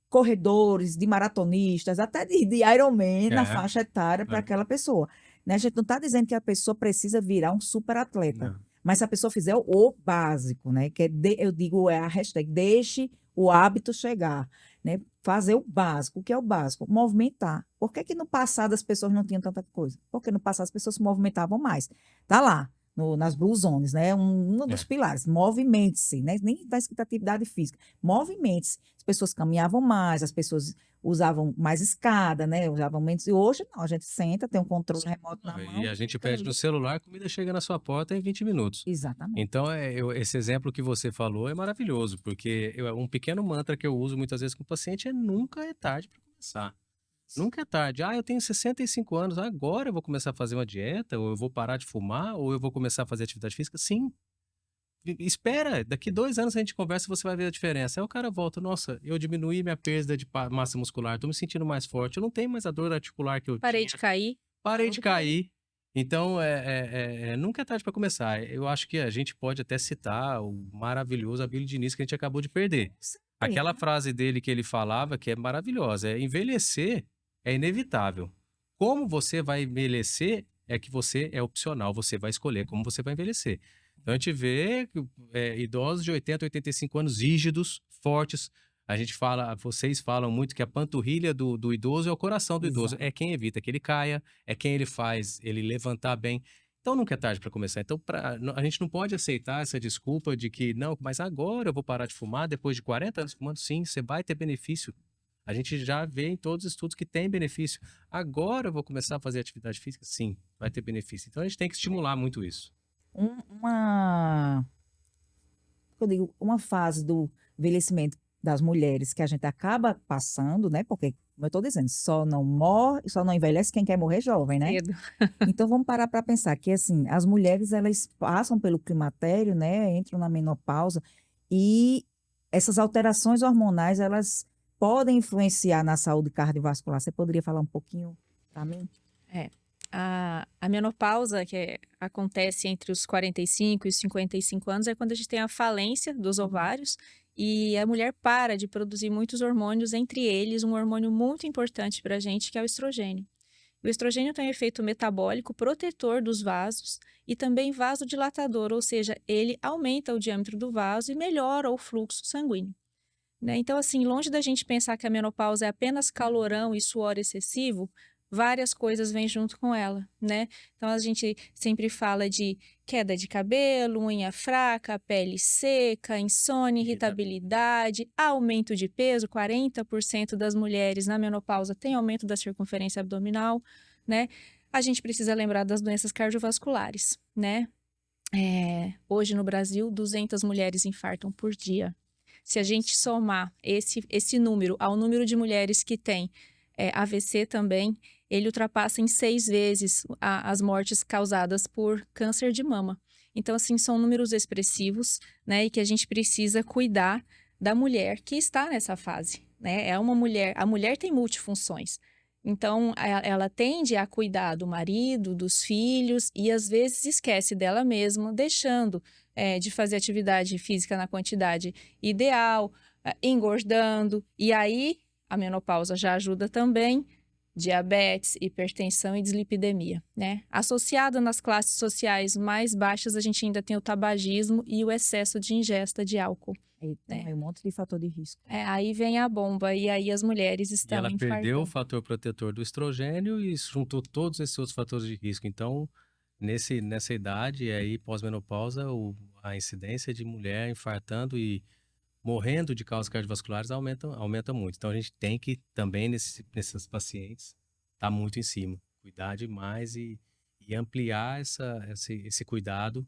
Speaker 1: corredores, de maratonistas, até de Ironman na faixa etária para aquela pessoa. Né? A gente não está dizendo que a pessoa precisa virar um super atleta. Não. Mas se a pessoa fizer o básico, né? Que eu digo, a hashtag, deixe o hábito chegar. Né? Fazer o básico. O que é o básico? Movimentar. Por que no passado as pessoas não tinham tanta coisa? Porque no passado as pessoas se movimentavam mais. Tá lá, nas Blue Zones, né? Um dos pilares. Movimente-se, né? Nem está escrito atividade física. Movimente-se. As pessoas caminhavam mais, as pessoas usavam mais escada, né? Usavam menos. E hoje, não. A gente senta, tem um controle remoto na mão.
Speaker 2: E a gente pede no celular, a comida chega na sua porta em 20 minutos.
Speaker 1: Exatamente.
Speaker 2: Então, esse exemplo que você falou é maravilhoso, porque um pequeno mantra que eu uso muitas vezes com o paciente é: nunca é tarde para começar. Nunca é tarde. Eu tenho 65 anos, agora eu vou começar a fazer uma dieta, ou eu vou parar de fumar, ou eu vou começar a fazer atividade física? Sim. espera, daqui 2 anos a gente conversa e você vai ver a diferença. Aí o cara volta, nossa, eu diminuí minha perda de massa muscular, tô me sentindo mais forte, eu não tenho mais a dor articular que eu
Speaker 3: Parei
Speaker 2: tinha,
Speaker 3: de cair.
Speaker 2: parei de cair. Então, nunca é tarde para começar. Eu acho que a gente pode até citar o maravilhoso Abílio Diniz que a gente acabou de perder. Aquela frase dele que ele falava, que é maravilhosa, é envelhecer é inevitável. Como você vai envelhecer é que você é opcional, você vai escolher como você vai envelhecer. Então a gente vê idosos de 80, 85 anos rígidos, fortes. A gente fala, vocês falam muito que a panturrilha do idoso é o coração do idoso.
Speaker 1: Exato.
Speaker 2: É quem evita que ele caia, é quem ele faz ele levantar bem. Então nunca é tarde para começar. Então a gente não pode aceitar essa desculpa de que não, mas agora eu vou parar de fumar depois de 40 anos fumando. Sim, você vai ter benefício. A gente já vê em todos os estudos que tem benefício. Agora eu vou começar a fazer atividade física? Sim, vai ter benefício. Então a gente tem que estimular muito isso.
Speaker 1: Uma, eu digo, uma fase do envelhecimento das mulheres que a gente acaba passando, né? Porque, como eu estou dizendo, só não morre, só não envelhece quem quer morrer jovem, né?
Speaker 3: Cedo.
Speaker 1: Então vamos parar para pensar que assim, as mulheres elas passam pelo climatério, né? Entram na menopausa e essas alterações hormonais elas podem influenciar na saúde cardiovascular. Você poderia falar um pouquinho para mim?
Speaker 3: É. A menopausa, acontece entre os 45 e os 55 anos, é quando a gente tem a falência dos ovários e a mulher para de produzir muitos hormônios, entre eles um hormônio muito importante para a gente, que é o estrogênio. O estrogênio tem um efeito metabólico protetor dos vasos e também vasodilatador, ou seja, ele aumenta o diâmetro do vaso e melhora o fluxo sanguíneo. Né? Então, assim, longe da gente pensar que a menopausa é apenas calorão e suor excessivo, várias coisas vêm junto com ela, né? Então, a gente sempre fala de queda de cabelo, unha fraca, pele seca, insônia, irritabilidade, aumento de peso. 40% das mulheres na menopausa têm aumento da circunferência abdominal, né? A gente precisa lembrar das doenças cardiovasculares, né? Hoje no Brasil, 200 mulheres infartam por dia. Se a gente somar esse número ao número de mulheres que têm AVC também, ele ultrapassa em 6 vezes as mortes causadas por câncer de mama. Então, assim, são números expressivos, né? E que a gente precisa cuidar da mulher que está nessa fase, né? A mulher tem multifunções. Então, ela tende a cuidar do marido, dos filhos e às vezes esquece dela mesma, deixando de fazer atividade física na quantidade ideal, engordando. E aí, a menopausa já ajuda também diabetes, hipertensão e dislipidemia, né? Associado nas classes sociais mais baixas, a gente ainda tem o tabagismo e o excesso de ingesta de álcool.
Speaker 1: Aí tem um monte de fator de risco.
Speaker 3: Aí vem a bomba e aí as mulheres
Speaker 2: E
Speaker 3: estão
Speaker 2: ela perdeu o
Speaker 3: infartando.
Speaker 2: fator protetor do estrogênio e juntou todos esses outros fatores de risco. Então, nessa idade aí, pós-menopausa, a incidência de mulher infartando e morrendo de causas cardiovasculares aumenta muito. Então, a gente tem que também, nesses pacientes, estar muito em cima. Cuidar demais e ampliar esse cuidado,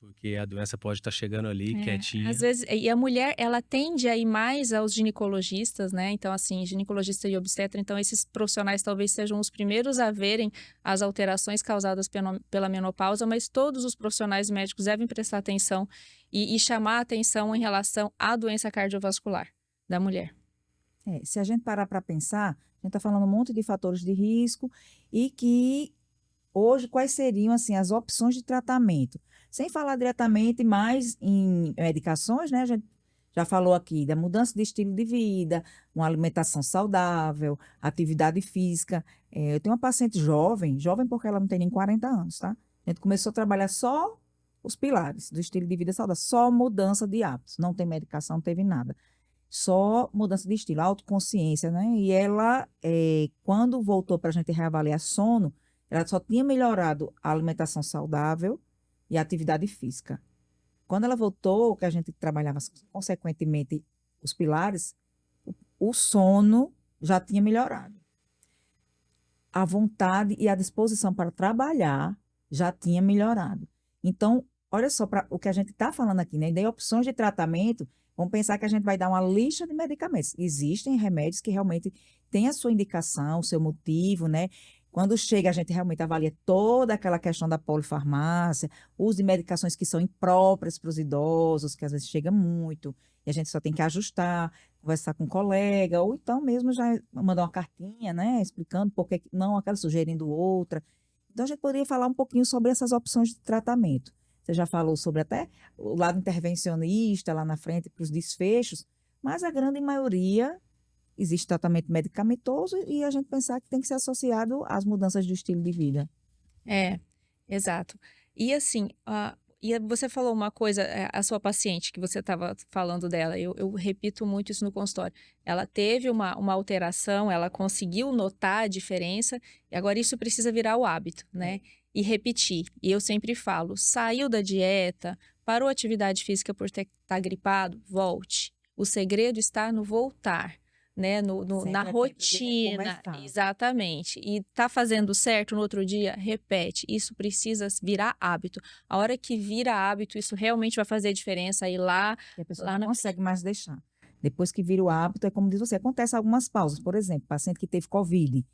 Speaker 2: porque a doença pode estar chegando ali, quietinha.
Speaker 3: Às vezes, e a mulher, ela tende a ir mais aos ginecologistas, né? Então, assim, ginecologista e obstetra, então esses profissionais talvez sejam os primeiros a verem as alterações causadas pela menopausa, mas todos os profissionais médicos devem prestar atenção e chamar a atenção em relação à doença cardiovascular da mulher.
Speaker 1: Se a gente parar para pensar, a gente está falando um monte de fatores de risco e que hoje quais seriam assim as opções de tratamento? Sem falar diretamente mais em medicações, né? A gente já falou aqui da mudança de estilo de vida, uma alimentação saudável, atividade física. Eu tenho uma paciente jovem porque ela não tem nem 40 anos, tá? A gente começou a trabalhar só os pilares do estilo de vida saudável, só mudança de hábitos, não tem medicação, não teve nada. Só mudança de estilo, autoconsciência, né? E ela, quando voltou para a gente reavaliar sono, ela só tinha melhorado a alimentação saudável e a atividade física. Quando ela voltou, que a gente trabalhava consequentemente os pilares, o sono já tinha melhorado. A vontade e a disposição para trabalhar já tinha melhorado. Então, olha só para o que a gente está falando aqui, né? E daí opções de tratamento, vamos pensar que a gente vai dar uma lista de medicamentos. Existem remédios que realmente têm a sua indicação, o seu motivo, né? Quando chega, a gente realmente avalia toda aquela questão da polifarmácia, uso de medicações que são impróprias para os idosos, que às vezes chega muito, e a gente só tem que ajustar, conversar com um colega, ou então mesmo já mandar uma cartinha, né, explicando por que não, aquela sugerindo outra. Então, a gente poderia falar um pouquinho sobre essas opções de tratamento. Você já falou sobre até o lado intervencionista lá na frente para os desfechos, mas a grande maioria existe tratamento medicamentoso e a gente pensar que tem que ser associado às mudanças do estilo de vida.
Speaker 3: É, exato. E assim, você falou uma coisa, a sua paciente, que você estava falando dela, eu repito muito isso no consultório. Ela teve uma alteração, ela conseguiu notar a diferença, e agora isso precisa virar o hábito, né? E repetir. E eu sempre falo: saiu da dieta, parou a atividade física por estar gripado, volte. O segredo está no voltar. Né,
Speaker 1: Sempre
Speaker 3: na
Speaker 1: é tempo de
Speaker 3: rotina,
Speaker 1: recomeçar.
Speaker 3: exatamente. E tá fazendo certo no outro dia, repete. Isso precisa virar hábito. A hora que vira hábito, isso realmente vai fazer diferença. Aí lá,
Speaker 1: E a pessoa
Speaker 3: lá
Speaker 1: não
Speaker 3: na
Speaker 1: consegue mais deixar. Depois que vira o hábito, é como diz você, acontece algumas pausas. Por exemplo, paciente que teve Covid,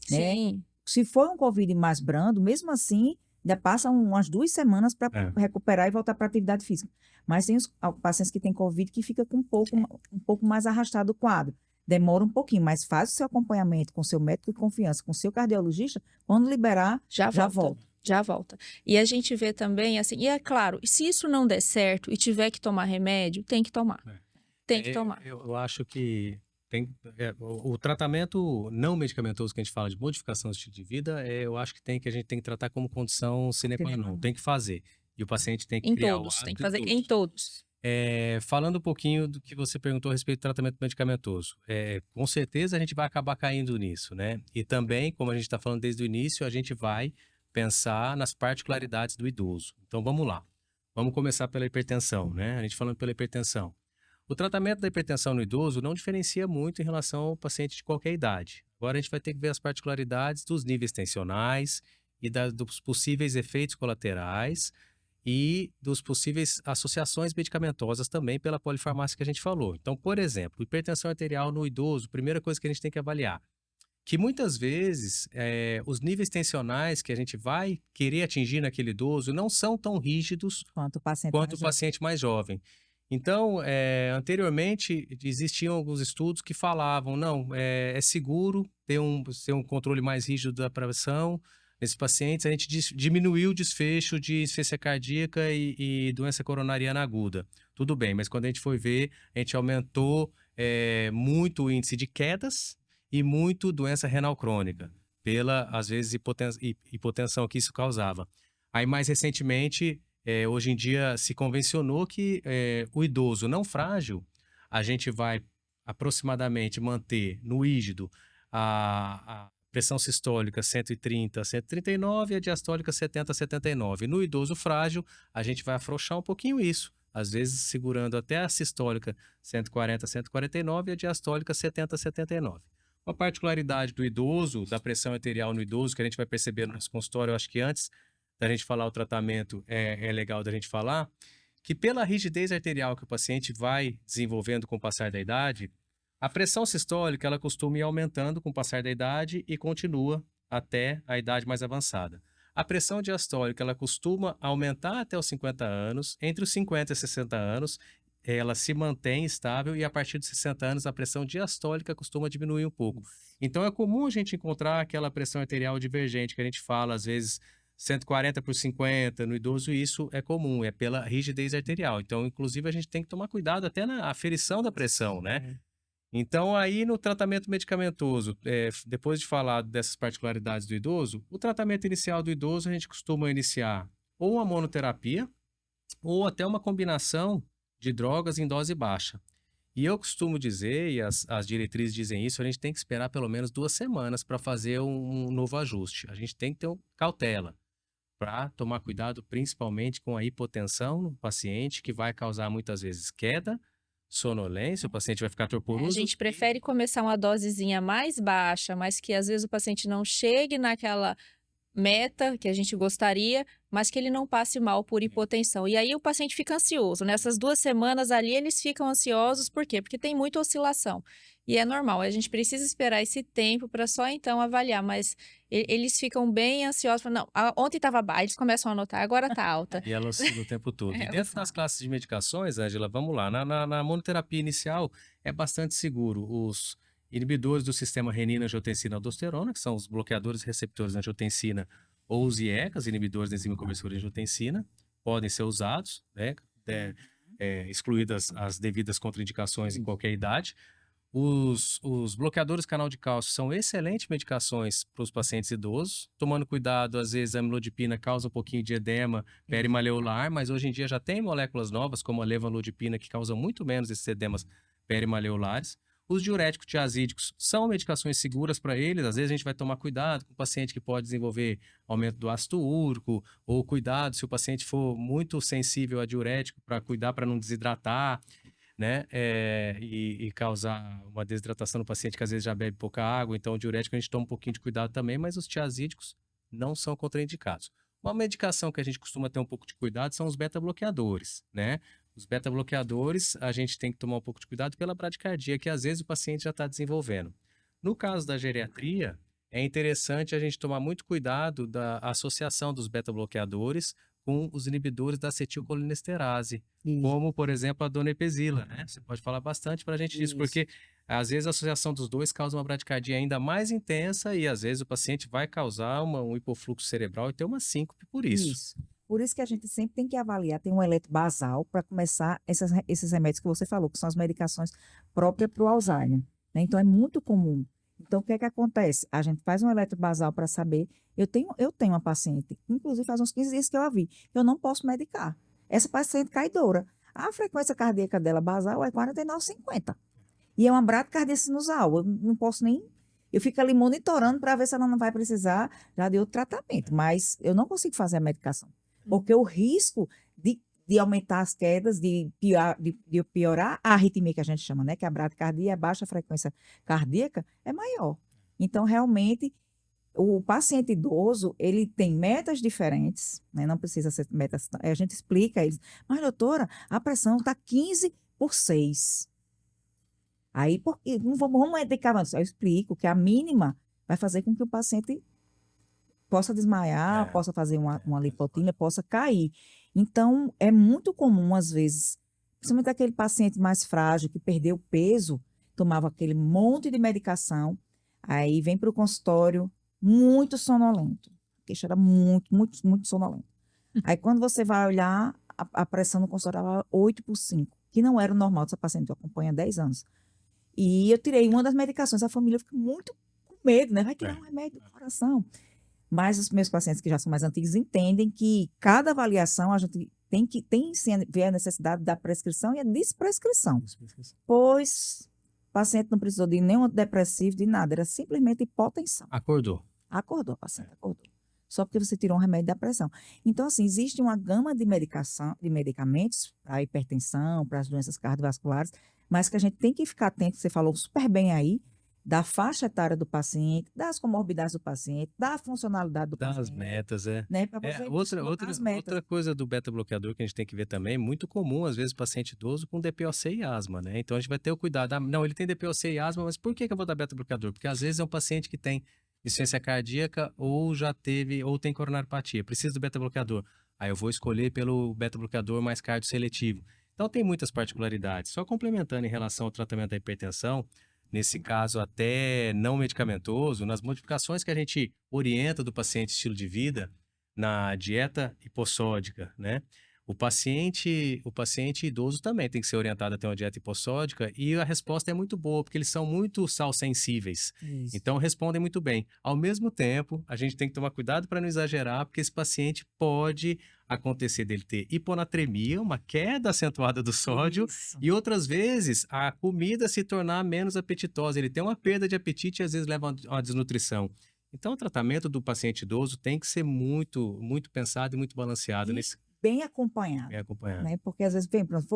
Speaker 1: né?
Speaker 3: sim,
Speaker 1: Se for um Covid mais brando, mesmo assim, ainda passa umas 2 semanas para
Speaker 2: É.
Speaker 1: recuperar e voltar para a atividade física. Mas tem os pacientes que têm Covid que fica com um pouco mais arrastado o quadro. Demora um pouquinho, mas faz o seu acompanhamento com o seu médico de confiança, com o seu cardiologista, quando liberar,
Speaker 3: já
Speaker 1: já
Speaker 3: volta.
Speaker 1: volta.
Speaker 3: Já volta. E a gente vê também, assim, e é claro, se isso não der certo e tiver que tomar remédio, tem que tomar. Tem que tomar.
Speaker 2: Eu acho que o tratamento não medicamentoso que a gente fala de modificação do estilo de vida, eu acho que a gente tem que tratar como condição sine qua non, tem que fazer. E o paciente tem que
Speaker 3: Em
Speaker 2: criar
Speaker 3: todos,
Speaker 2: o
Speaker 3: tem que
Speaker 2: hábito
Speaker 3: fazer em todos.
Speaker 2: Falando um pouquinho do que você perguntou a respeito do tratamento medicamentoso, com certeza a gente vai acabar caindo nisso, né? E também, como a gente está falando desde o início, a gente vai pensar nas particularidades do idoso. Então vamos lá. Vamos começar pela hipertensão, né? A gente falando pela hipertensão. O tratamento da hipertensão no idoso não diferencia muito em relação ao paciente de qualquer idade. Agora a gente vai ter que ver as particularidades dos níveis tensionais e dos possíveis efeitos colaterais e dos possíveis associações medicamentosas também pela polifarmácia que a gente falou. Então, por exemplo, hipertensão arterial no idoso, primeira coisa que a gente tem que avaliar, que muitas vezes os níveis tensionais que a gente vai querer atingir naquele idoso não são tão rígidos
Speaker 1: Quanto o paciente
Speaker 2: quanto
Speaker 1: mais
Speaker 2: o
Speaker 1: jovem.
Speaker 2: paciente mais jovem. Então, anteriormente, existiam alguns estudos que falavam, não, é seguro ter um controle mais rígido da pressão nesses pacientes, a gente diminuiu o desfecho de insuficiência cardíaca e doença coronariana aguda. Tudo bem, mas quando a gente foi ver, a gente aumentou muito o índice de quedas e muito doença renal crônica, pela, às vezes, hipotensão que isso causava. Aí, mais recentemente, hoje em dia se convencionou que o idoso não frágil, a gente vai aproximadamente manter no rígido a pressão sistólica 130, 139 e a diastólica 70, 79. No idoso frágil, a gente vai afrouxar um pouquinho isso, às vezes segurando até a sistólica 140, 149 e a diastólica 70, 79. Uma particularidade do idoso, da pressão arterial no idoso, que a gente vai perceber no nosso consultório, eu acho que antes da gente falar o tratamento, é legal da gente falar, que pela rigidez arterial que o paciente vai desenvolvendo com o passar da idade, a pressão sistólica ela costuma ir aumentando com o passar da idade e continua até a idade mais avançada. A pressão diastólica ela costuma aumentar até os 50 anos, entre os 50 e 60 anos, ela se mantém estável e a partir dos 60 anos a pressão diastólica costuma diminuir um pouco. Então é comum a gente encontrar aquela pressão arterial divergente que a gente fala, às vezes, 140 por 50, no idoso isso é comum, é pela rigidez arterial. Então, inclusive, a gente tem que tomar cuidado até na aferição da pressão, né? Então, aí no tratamento medicamentoso, depois de falar dessas particularidades do idoso, o tratamento inicial do idoso a gente costuma iniciar ou uma monoterapia ou até uma combinação de drogas em dose baixa. E eu costumo dizer, e as diretrizes dizem isso, a gente tem que esperar pelo menos 2 semanas para fazer um novo ajuste. A gente tem que ter cautela para tomar cuidado principalmente com a hipotensão no paciente, que vai causar muitas vezes queda, sonolência, o paciente vai ficar
Speaker 3: A
Speaker 2: torporoso.
Speaker 3: gente prefere começar uma dosezinha mais baixa, mas que às vezes o paciente não chegue meta que a gente gostaria, mas que ele não passe mal por hipotensão. E aí o paciente fica ansioso. Nessas 2 semanas ali, eles ficam ansiosos, por quê? Porque tem muita oscilação. E é normal, a gente precisa esperar esse tempo para só então avaliar, mas eles ficam bem ansiosos. Falam, não, ontem estava baixa, eles começam a anotar, agora está alta.
Speaker 2: E ela oscila o tempo todo. E
Speaker 3: É,
Speaker 2: dentro das classes de medicações, Ângela, vamos lá. Na monoterapia inicial é bastante seguro. Os inibidores do sistema renina-angiotensina-aldosterona, que são os bloqueadores receptores de angiotensina, ou os IECAs, inibidores da enzima conversora de angiotensina, podem ser usados, né? Excluídas as devidas contraindicações em qualquer idade. Os bloqueadores canal de cálcio são excelentes medicações para os pacientes idosos, tomando cuidado, às vezes a amlodipina causa um pouquinho de edema perimaleolar, mas hoje em dia já tem moléculas novas, como a levanlodipina, que causam muito menos esses edemas perimaleolares. Os diuréticos tiazídicos são medicações seguras para eles, às vezes a gente vai tomar cuidado com o paciente que pode desenvolver aumento do ácido úrico, ou cuidado se o paciente for muito sensível a diurético, para cuidar para não desidratar, né, e causar uma desidratação no paciente que às vezes já bebe pouca água, então o diurético a gente toma um pouquinho de cuidado também, mas os tiazídicos não são contraindicados. Uma medicação que a gente costuma ter um pouco de cuidado são os beta-bloqueadores, né? Os beta-bloqueadores a gente tem que tomar um pouco de cuidado pela bradicardia, que às vezes o paciente já está desenvolvendo. No caso da geriatria, é interessante a gente tomar muito cuidado da associação dos beta-bloqueadores com os inibidores da acetilcolinesterase, como, por exemplo, a donepezila, né? Você pode falar bastante para a gente disso, porque às vezes a associação dos dois causa uma bradicardia ainda mais intensa e às vezes o paciente vai causar um hipofluxo cerebral e ter uma síncope por isso.
Speaker 1: Por isso que a gente sempre tem que avaliar, tem um eletro basal para começar esses remédios que você falou, que são as medicações próprias para o Alzheimer, né? Então, é muito comum. Então, o que é que acontece? A gente faz um eletro basal para saber. Eu tenho uma paciente, inclusive faz uns 15 dias que eu a vi, eu não posso medicar. Essa paciente caidora. A frequência cardíaca dela basal é 49,50. E é uma bradicardia sinusal. Eu não posso nem. Eu fico ali monitorando para ver se ela não vai precisar já de outro tratamento. Mas eu não consigo fazer a medicação. Porque o risco de aumentar as quedas, de piorar a arritmia que a gente chama, né? Que a bradicardia, a baixa frequência cardíaca, é maior. Então, realmente, o paciente idoso, ele tem metas diferentes, né? Não precisa ser metas. A gente explica a eles, mas doutora, a pressão está 15/6. Aí, porque não vamos medicar, eu explico que a mínima vai fazer com que o paciente possa desmaiar, possa fazer uma lipotímia, possa cair. Então, é muito comum, às vezes, principalmente aquele paciente mais frágil, que perdeu peso, tomava aquele monte de medicação, aí vem para o consultório muito sonolento. A queixa era muito, muito, muito sonolenta. Aí, quando você vai olhar, a pressão no consultório estava 8/5, que não era o normal dessa paciente, eu acompanho há 10 anos. E eu tirei uma das medicações, a família fica muito com medo, né? Vai tirar um remédio do coração. Mas os meus pacientes que já são mais antigos entendem que cada avaliação a gente tem sim ver a necessidade da prescrição e a desprescrição. Pois o paciente não precisou de nenhum antidepressivo, de nada, era simplesmente hipotensão.
Speaker 2: Acordou,
Speaker 1: a paciente acordou. Só porque você tirou um remédio da pressão. Então, assim, existe uma gama de medicamentos para hipertensão, para as doenças cardiovasculares, mas que a gente tem que ficar atento, você falou super bem aí, da faixa etária do paciente, das comorbidades do paciente, da funcionalidade do
Speaker 2: das
Speaker 1: paciente.
Speaker 2: metas,
Speaker 1: Né? Para você
Speaker 2: outra coisa do beta-bloqueador que a gente tem que ver também, muito comum, às vezes, paciente idoso com DPOC e asma, né? Então, a gente vai ter o cuidado. Não, ele tem DPOC e asma, mas por que eu vou dar beta-bloqueador? Porque, às vezes, é um paciente que tem insuficiência cardíaca ou já teve, ou tem coronariopatia, precisa do beta-bloqueador. Aí eu vou escolher pelo beta-bloqueador mais cardioseletivo. Então, tem muitas particularidades. Só complementando em relação ao tratamento da hipertensão, nesse caso até não medicamentoso, nas modificações que a gente orienta do paciente estilo de vida, na dieta hipossódica, né? O paciente idoso também tem que ser orientado a ter uma dieta hipossódica e a resposta é muito boa, porque eles são muito sal sensíveis.
Speaker 1: Isso.
Speaker 2: Então, respondem muito bem. Ao mesmo tempo, a gente tem que tomar cuidado para não exagerar, porque esse paciente pode acontecer dele ter hiponatremia, uma queda acentuada do sódio, e outras vezes a comida se tornar menos apetitosa. Ele tem uma perda de apetite e às vezes leva a uma desnutrição. Então, o tratamento do paciente idoso tem que ser muito, muito pensado e muito balanceado.
Speaker 1: Bem acompanhado.
Speaker 2: Bem acompanhado.
Speaker 1: Né? Porque às vezes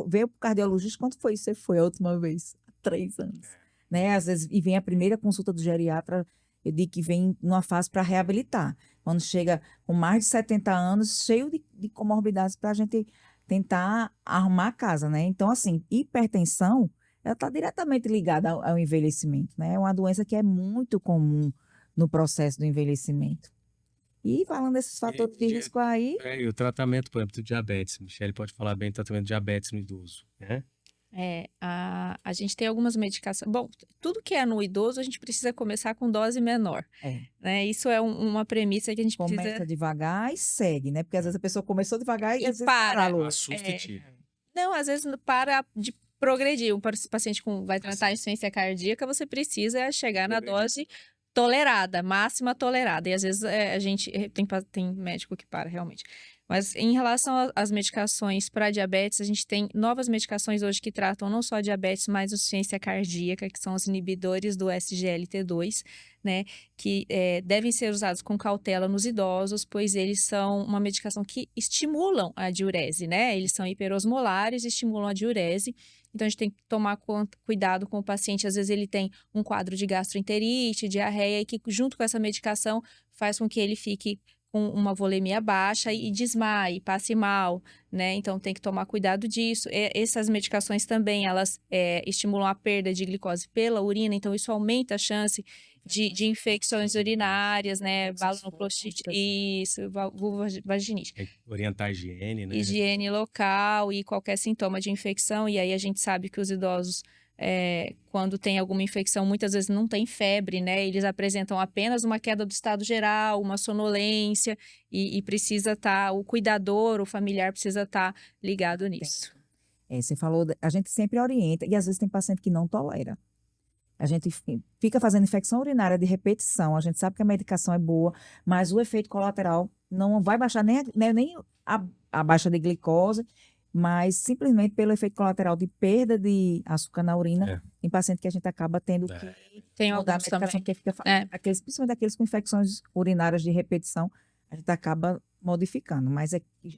Speaker 1: veio para o cardiologista, quanto foi você foi a última vez? Há 3 anos. Né? Às vezes, e vem a primeira consulta do geriatra, eu digo que vem numa fase para reabilitar. Quando chega com mais de 70 anos, cheio de comorbidades para a gente tentar arrumar a casa, né? Então, assim, hipertensão, ela está diretamente ligada ao envelhecimento, né? É uma doença que é muito comum no processo do envelhecimento. E falando desses fatores de risco aí,
Speaker 2: E o tratamento, por exemplo, do diabetes. Michele pode falar bem do tratamento de diabetes no idoso, né?
Speaker 3: A gente tem algumas medicações. Bom, tudo que é no idoso, a gente precisa começar com dose menor,
Speaker 1: é,
Speaker 3: né? Isso é uma premissa que a gente
Speaker 1: começa
Speaker 3: precisa.
Speaker 1: devagar e segue, né? Porque às vezes a pessoa começou devagar e
Speaker 3: E
Speaker 1: às vezes
Speaker 3: para.
Speaker 1: parou.
Speaker 2: Assusta e tira.
Speaker 3: Não, às vezes para de progredir. Um paciente vai tratar insuficiência cardíaca, você precisa chegar na dose tolerada, máxima tolerada. E às vezes a gente tem médico que para realmente. Mas em relação às medicações para diabetes, a gente tem novas medicações hoje que tratam não só diabetes, mas insuficiência cardíaca, que são os inibidores do SGLT2, né? Que devem ser usados com cautela nos idosos, pois eles são uma medicação que estimulam a diurese, né? Eles são hiperosmolares e estimulam a diurese. Então, a gente tem que tomar cuidado com o paciente. Às vezes, ele tem um quadro de gastroenterite, diarreia, e que, junto com essa medicação, faz com que ele fique com uma volemia baixa e desmaie, passe mal, né? Então, tem que tomar cuidado disso. Essas medicações também, elas estimulam a perda de glicose pela urina, então isso aumenta a chance de infecções urinárias, né? Balonopostite, isso, vulvovaginite.
Speaker 2: Orientar a higiene, né?
Speaker 3: Higiene local e qualquer sintoma de infecção. E aí a gente sabe que os idosos, quando tem alguma infecção, muitas vezes não tem febre, né? Eles apresentam apenas uma queda do estado geral, uma sonolência, e precisa estar, o cuidador, o familiar precisa estar ligado nisso.
Speaker 1: Você falou, a gente sempre orienta, e às vezes tem paciente que não tolera. A gente fica fazendo infecção urinária de repetição, a gente sabe que a medicação é boa, mas o efeito colateral não vai baixar nem a baixa de glicose, mas simplesmente pelo efeito colateral de perda de açúcar na urina, em paciente que a gente acaba tendo que
Speaker 3: Tem
Speaker 1: mudar a
Speaker 3: alguns
Speaker 1: medicação,
Speaker 3: também.
Speaker 1: porque fica, principalmente aqueles com infecções urinárias de repetição, a gente acaba modificando. Mas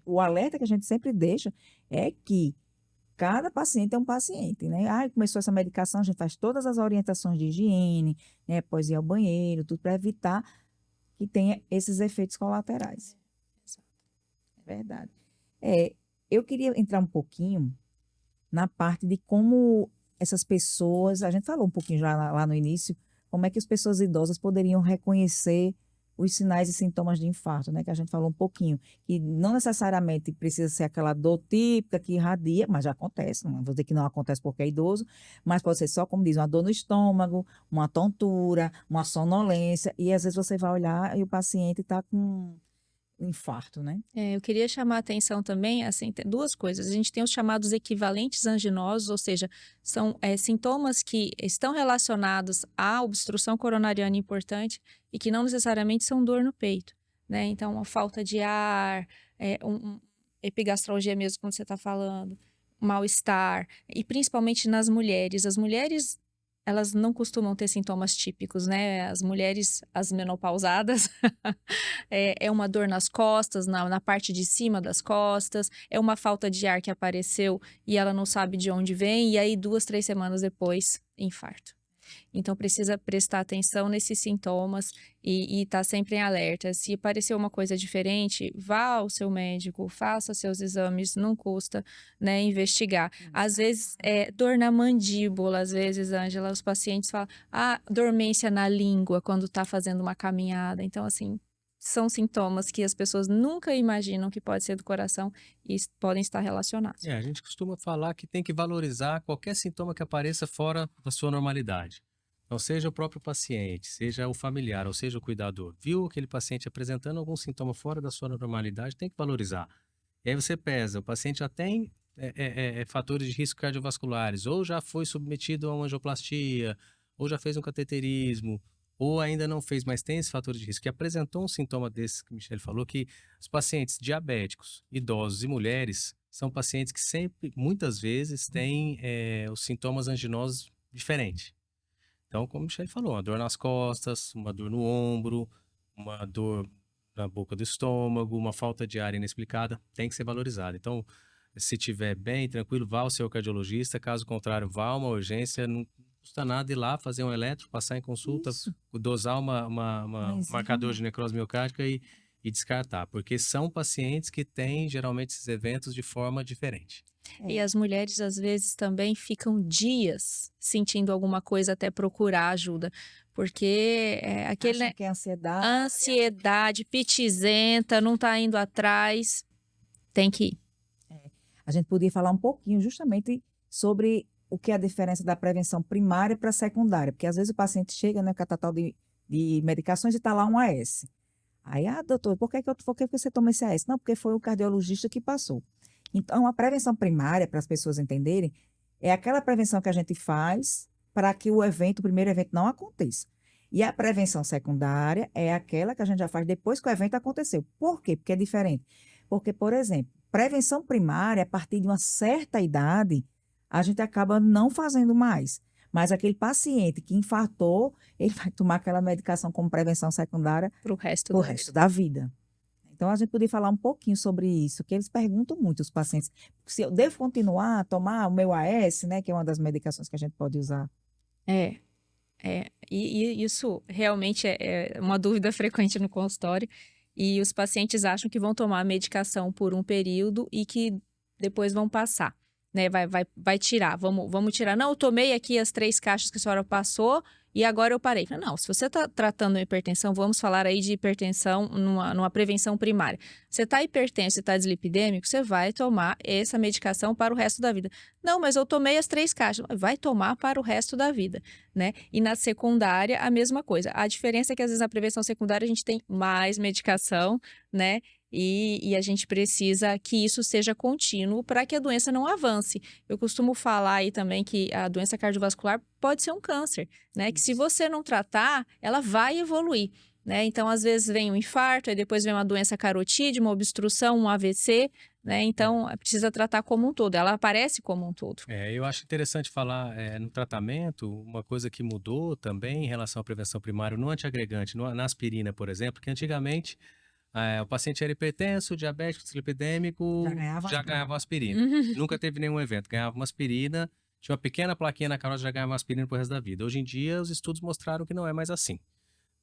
Speaker 1: o alerta que a gente sempre deixa é que cada paciente é um paciente, né? Começou essa medicação, a gente faz todas as orientações de higiene, né? Após ir ao banheiro, tudo para evitar que tenha esses efeitos colaterais. É verdade. Eu queria entrar um pouquinho na parte de como essas pessoas, a gente falou um pouquinho já lá no início, como é que as pessoas idosas poderiam reconhecer os sinais e sintomas de infarto, né? Que a gente falou um pouquinho, que não necessariamente precisa ser aquela dor típica que irradia, mas já acontece, não vou dizer que não acontece porque é idoso, mas pode ser só, como diz, uma dor no estômago, uma tontura, uma sonolência, e às vezes você vai olhar e o paciente está com um infarto, né?
Speaker 3: Eu queria chamar a atenção também, assim, tem duas coisas. A gente tem os chamados equivalentes anginosos, ou seja, são sintomas que estão relacionados à obstrução coronariana importante e que não necessariamente são dor no peito, né? Então, uma falta de ar, epigastralgia mesmo, como você está falando, mal-estar, e principalmente nas mulheres. As mulheres, elas não costumam ter sintomas típicos, né? As mulheres, as menopausadas, é uma dor nas costas, na parte de cima das costas, é uma falta de ar que apareceu e ela não sabe de onde vem, e aí 2, 3 semanas depois, infarto. Então, precisa prestar atenção nesses sintomas e estar sempre em alerta. Se aparecer uma coisa diferente, vá ao seu médico, faça seus exames, não custa, né, investigar. Às vezes, dor na mandíbula, às vezes, Ângela, os pacientes falam, dormência na língua quando está fazendo uma caminhada. Então, assim, são sintomas que as pessoas nunca imaginam que pode ser do coração e podem estar relacionados.
Speaker 2: A gente costuma falar que tem que valorizar qualquer sintoma que apareça fora da sua normalidade. Então, seja o próprio paciente, seja o familiar, ou seja o cuidador, viu aquele paciente apresentando algum sintoma fora da sua normalidade, tem que valorizar. E aí você pesa, o paciente já tem fatores de risco cardiovasculares, ou já foi submetido a uma angioplastia, ou já fez um cateterismo, ou ainda não fez, mas tem esse fator de risco, que apresentou um sintoma desse que a Michele falou, que os pacientes diabéticos, idosos e mulheres são pacientes que sempre, muitas vezes, têm os sintomas anginosos diferentes. Então, como a Michele falou, uma dor nas costas, uma dor no ombro, uma dor na boca do estômago, uma falta de ar inexplicada, tem que ser valorizada. Então, se estiver bem, tranquilo, vá ao seu cardiologista, caso contrário, vá a uma urgência, não custa nada ir lá, fazer um eletro, passar em consulta,
Speaker 1: Isso.
Speaker 2: dosar um
Speaker 1: Mas
Speaker 2: marcador de necrose miocárdica e descartar, porque são pacientes que têm geralmente esses eventos de forma diferente.
Speaker 3: E
Speaker 1: é,
Speaker 3: as mulheres, às vezes, também ficam dias sentindo alguma coisa até procurar ajuda, porque é aquele,
Speaker 1: acham
Speaker 3: né,
Speaker 1: que é ansiedade.
Speaker 3: ansiedade, pitizenta, não tá indo atrás, tem que ir.
Speaker 1: A gente podia falar um pouquinho justamente sobre o que é a diferença da prevenção primária para a secundária, porque às vezes o paciente chega, né, com a total de medicações e está lá um AS. Aí, doutor, por que você toma esse AS? Não, porque foi o cardiologista que passou. Então, a prevenção primária, para as pessoas entenderem, é aquela prevenção que a gente faz para que o primeiro evento não aconteça. E a prevenção secundária é aquela que a gente já faz depois que o evento aconteceu. Por quê? Porque é diferente. Porque, por exemplo, prevenção primária, a partir de uma certa idade, a gente acaba não fazendo mais. Mas aquele paciente que infartou, ele vai tomar aquela medicação como prevenção secundária
Speaker 3: Pro resto
Speaker 1: o
Speaker 3: da
Speaker 1: resto da vida. Então, a gente podia falar um pouquinho sobre isso, que eles perguntam muito, os pacientes, se eu devo continuar a tomar o meu AS, né, que é uma das medicações que a gente pode usar.
Speaker 3: É, e isso realmente é uma dúvida frequente no consultório. E os pacientes acham que vão tomar a medicação por um período e que depois vão passar, né? Vai tirar, vamos tirar. Não, eu tomei aqui as 3 caixas que a senhora passou e agora eu parei. Não, se você está tratando hipertensão, vamos falar aí de hipertensão numa prevenção primária. Você está hipertenso e está dislipidêmico, você vai tomar essa medicação para o resto da vida. Não, mas eu tomei as 3 caixas. Vai tomar para o resto da vida, né? E na secundária, a mesma coisa. A diferença é que, às vezes, na prevenção secundária, a gente tem mais medicação, né? E a gente precisa que isso seja contínuo para que a doença não avance. Eu costumo falar aí também que a doença cardiovascular pode ser um câncer, né? Que se você não tratar, ela vai evoluir, né? Então, às vezes, vem um infarto, aí depois vem uma doença carotídea, uma obstrução, um AVC, né? Então, precisa tratar como um todo. Ela aparece como um todo.
Speaker 2: Eu acho interessante falar no tratamento, uma coisa que mudou também em relação à prevenção primária no antiagregante, na aspirina, por exemplo, que antigamente o paciente era hipertenso, diabético, dislipidêmico,
Speaker 1: Já
Speaker 2: já
Speaker 1: ganhava.
Speaker 2: ganhava uma aspirina. Nunca teve nenhum evento, ganhava uma aspirina, tinha uma pequena plaquinha na carótida, já ganhava uma aspirina pro resto da vida. Hoje em dia, os estudos mostraram que não é mais assim.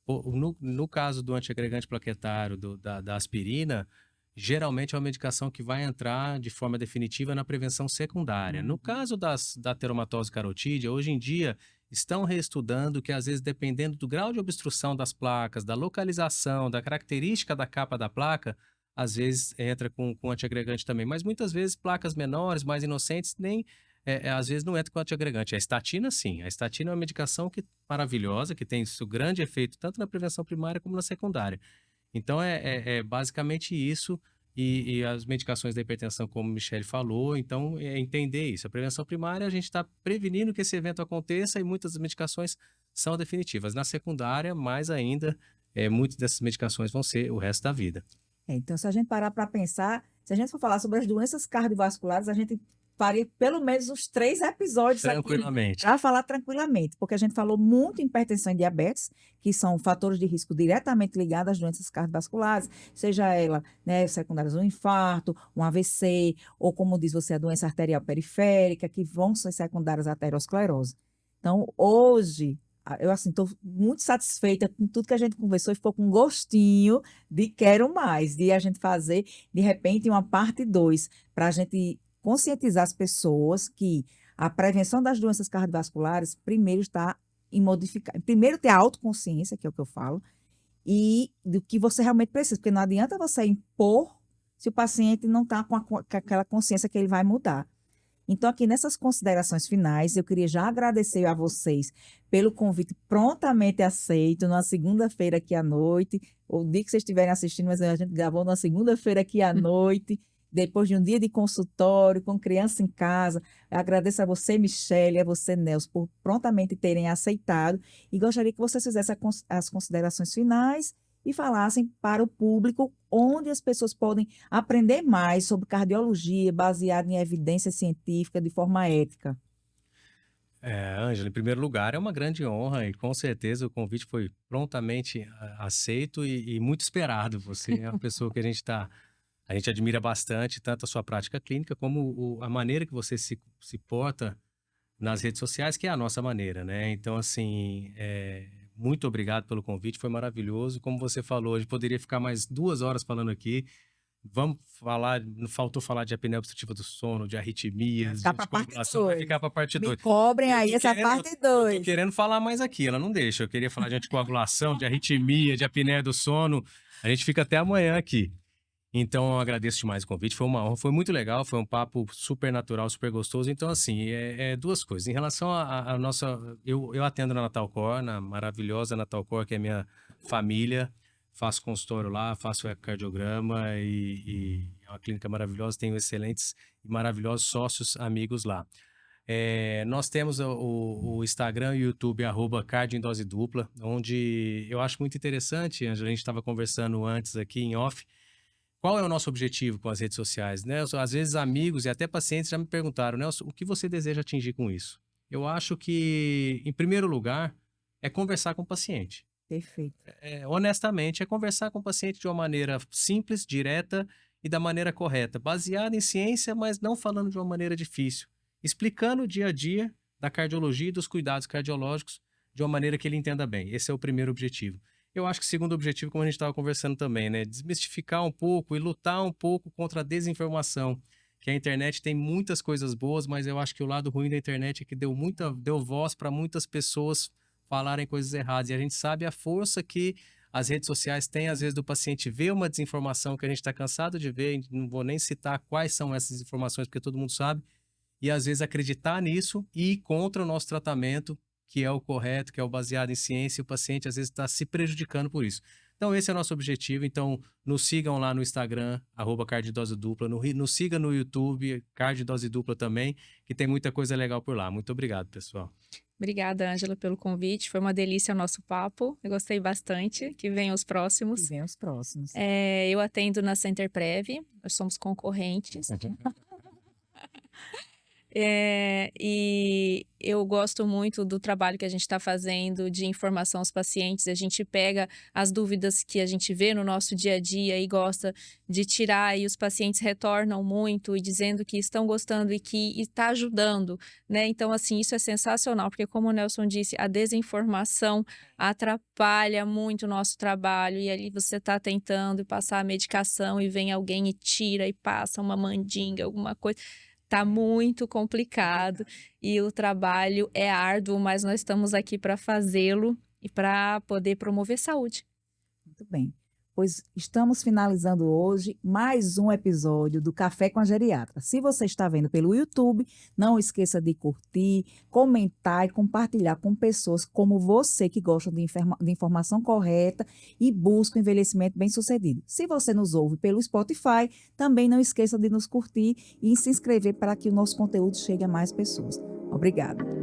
Speaker 2: No caso do antiagregante plaquetário, da aspirina, geralmente é uma medicação que vai entrar de forma definitiva na prevenção secundária. No caso da ateromatose carotídea, hoje em dia estão reestudando que, às vezes, dependendo do grau de obstrução das placas, da localização, da característica da capa da placa, às vezes entra com antiagregante também. Mas muitas vezes placas menores, mais inocentes, nem às vezes não entra com antiagregante. A estatina, sim. A estatina é uma medicação maravilhosa, que tem isso grande efeito tanto na prevenção primária como na secundária. Então, é basicamente isso. E as medicações da hipertensão, como o Michele falou, então é entender isso. A prevenção primária, a gente está prevenindo que esse evento aconteça e muitas das medicações são definitivas. Na secundária, mais ainda, muitas dessas medicações vão ser o resto da vida.
Speaker 1: Então, se a gente parar para pensar, se a gente for falar sobre as doenças cardiovasculares, a gente faria pelo menos uns 3 episódios aqui
Speaker 2: Tranquilamente.
Speaker 1: para falar tranquilamente, porque a gente falou muito em hipertensão e diabetes, que são fatores de risco diretamente ligados às doenças cardiovasculares, seja ela, né, secundárias um infarto, um AVC, ou como diz você, a doença arterial periférica, que vão ser secundárias à aterosclerose. Então, hoje, eu assim, estou muito satisfeita com tudo que a gente conversou e ficou com gostinho de quero mais, de a gente fazer, de repente, uma parte 2, para a gente conscientizar as pessoas que a prevenção das doenças cardiovasculares, primeiro, está em modificar. Primeiro, ter a autoconsciência, que é o que eu falo, e do que você realmente precisa, porque não adianta você impor se o paciente não está com aquela consciência que ele vai mudar. Então, aqui nessas considerações finais, eu queria já agradecer a vocês pelo convite prontamente aceito, na segunda-feira aqui à noite, o dia que vocês estiverem assistindo, mas a gente gravou na segunda-feira aqui à noite, depois de um dia de consultório, com criança em casa. Eu agradeço a você, Michele, e a você, Nelson, por prontamente terem aceitado, e gostaria que vocês fizessem as considerações finais e falassem para o público onde as pessoas podem aprender mais sobre cardiologia baseada em evidência científica de forma ética.
Speaker 2: Ângela, em primeiro lugar, é uma grande honra e com certeza o convite foi prontamente aceito e muito esperado. Você é uma pessoa que a gente admira bastante, tanto a sua prática clínica como a maneira que você se porta nas redes sociais, que é a nossa maneira, né? Então, assim, muito obrigado pelo convite, foi maravilhoso. Como você falou, a gente poderia ficar mais 2 horas falando aqui. Vamos falar, não faltou falar de apneia obstrutiva do sono, de arritmias,
Speaker 1: Ficar
Speaker 2: de
Speaker 1: para parte
Speaker 2: coagulação, vai
Speaker 1: 2.
Speaker 2: ficar para parte
Speaker 1: Me
Speaker 2: 2.
Speaker 1: cobrem
Speaker 2: Eu
Speaker 1: aí
Speaker 2: tô
Speaker 1: essa
Speaker 2: querendo,
Speaker 1: parte
Speaker 2: eu tô
Speaker 1: 2.
Speaker 2: querendo falar mais aqui, ela não deixa. Eu queria falar de anticoagulação, de arritmia, de apneia do sono. A gente fica até amanhã aqui. Então, eu agradeço demais o convite, foi uma honra, foi muito legal, foi um papo super natural, super gostoso. Então, assim, duas coisas. Em relação à nossa... Eu atendo na Natalcor, na maravilhosa Natalcor, que é minha família. Faço consultório lá, faço ecocardiograma e é uma clínica maravilhosa, tenho excelentes e maravilhosos sócios, amigos lá. Nós temos o Instagram e o YouTube, @cardio em dose dupla, onde eu acho muito interessante, Ângela, a gente estava conversando antes aqui em off, qual é o nosso objetivo com as redes sociais, né? Às vezes amigos e até pacientes já me perguntaram, Nelson, o que você deseja atingir com isso? Eu acho que, em primeiro lugar, é conversar com o paciente.
Speaker 1: Perfeito.
Speaker 2: Honestamente, é conversar com o paciente de uma maneira simples, direta e da maneira correta, baseada em ciência, mas não falando de uma maneira difícil, explicando o dia a dia da cardiologia e dos cuidados cardiológicos de uma maneira que ele entenda bem. Esse é o primeiro objetivo. Eu acho que o segundo objetivo, como a gente estava conversando também, né, desmistificar um pouco e lutar um pouco contra a desinformação, que a internet tem muitas coisas boas, mas eu acho que o lado ruim da internet é que deu voz para muitas pessoas falarem coisas erradas. E a gente sabe a força que as redes sociais têm, às vezes, do paciente ver uma desinformação que a gente está cansado de ver, não vou nem citar quais são essas informações, porque todo mundo sabe, e às vezes acreditar nisso e ir contra o nosso tratamento, que é o correto, que é o baseado em ciência, e o paciente às vezes está se prejudicando por isso. Então, esse é o nosso objetivo. Então, nos sigam lá no Instagram, @cardiodose-dupla, nos sigam no YouTube, Cardiodose-dupla também, que tem muita coisa legal por lá. Muito obrigado, pessoal.
Speaker 3: Obrigada, Ângela, pelo convite. Foi uma delícia o nosso papo. Eu gostei bastante. Que venham os
Speaker 1: E
Speaker 3: próximos.
Speaker 1: vem os próximos.
Speaker 3: Eu atendo na Centerprev, nós somos concorrentes. E eu gosto muito do trabalho que a gente está fazendo de informação aos pacientes. A gente pega as dúvidas que a gente vê no nosso dia a dia e gosta de tirar, e os pacientes retornam muito e dizendo que estão gostando e que está ajudando, né? Então, assim, isso é sensacional, porque como o Nelson disse, a desinformação atrapalha muito o nosso trabalho, e ali você está tentando passar a medicação e vem alguém e tira e passa uma mandinga, alguma coisa. Tá muito complicado e o trabalho é árduo, mas nós estamos aqui para fazê-lo e para poder promover saúde.
Speaker 1: Muito bem. Pois estamos finalizando hoje mais um episódio do Café com a Geriatra. Se você está vendo pelo YouTube, não esqueça de curtir, comentar e compartilhar com pessoas como você que gostam de informação correta e busca um envelhecimento bem-sucedido. Se você nos ouve pelo Spotify, também não esqueça de nos curtir e se inscrever para que o nosso conteúdo chegue a mais pessoas. Obrigada.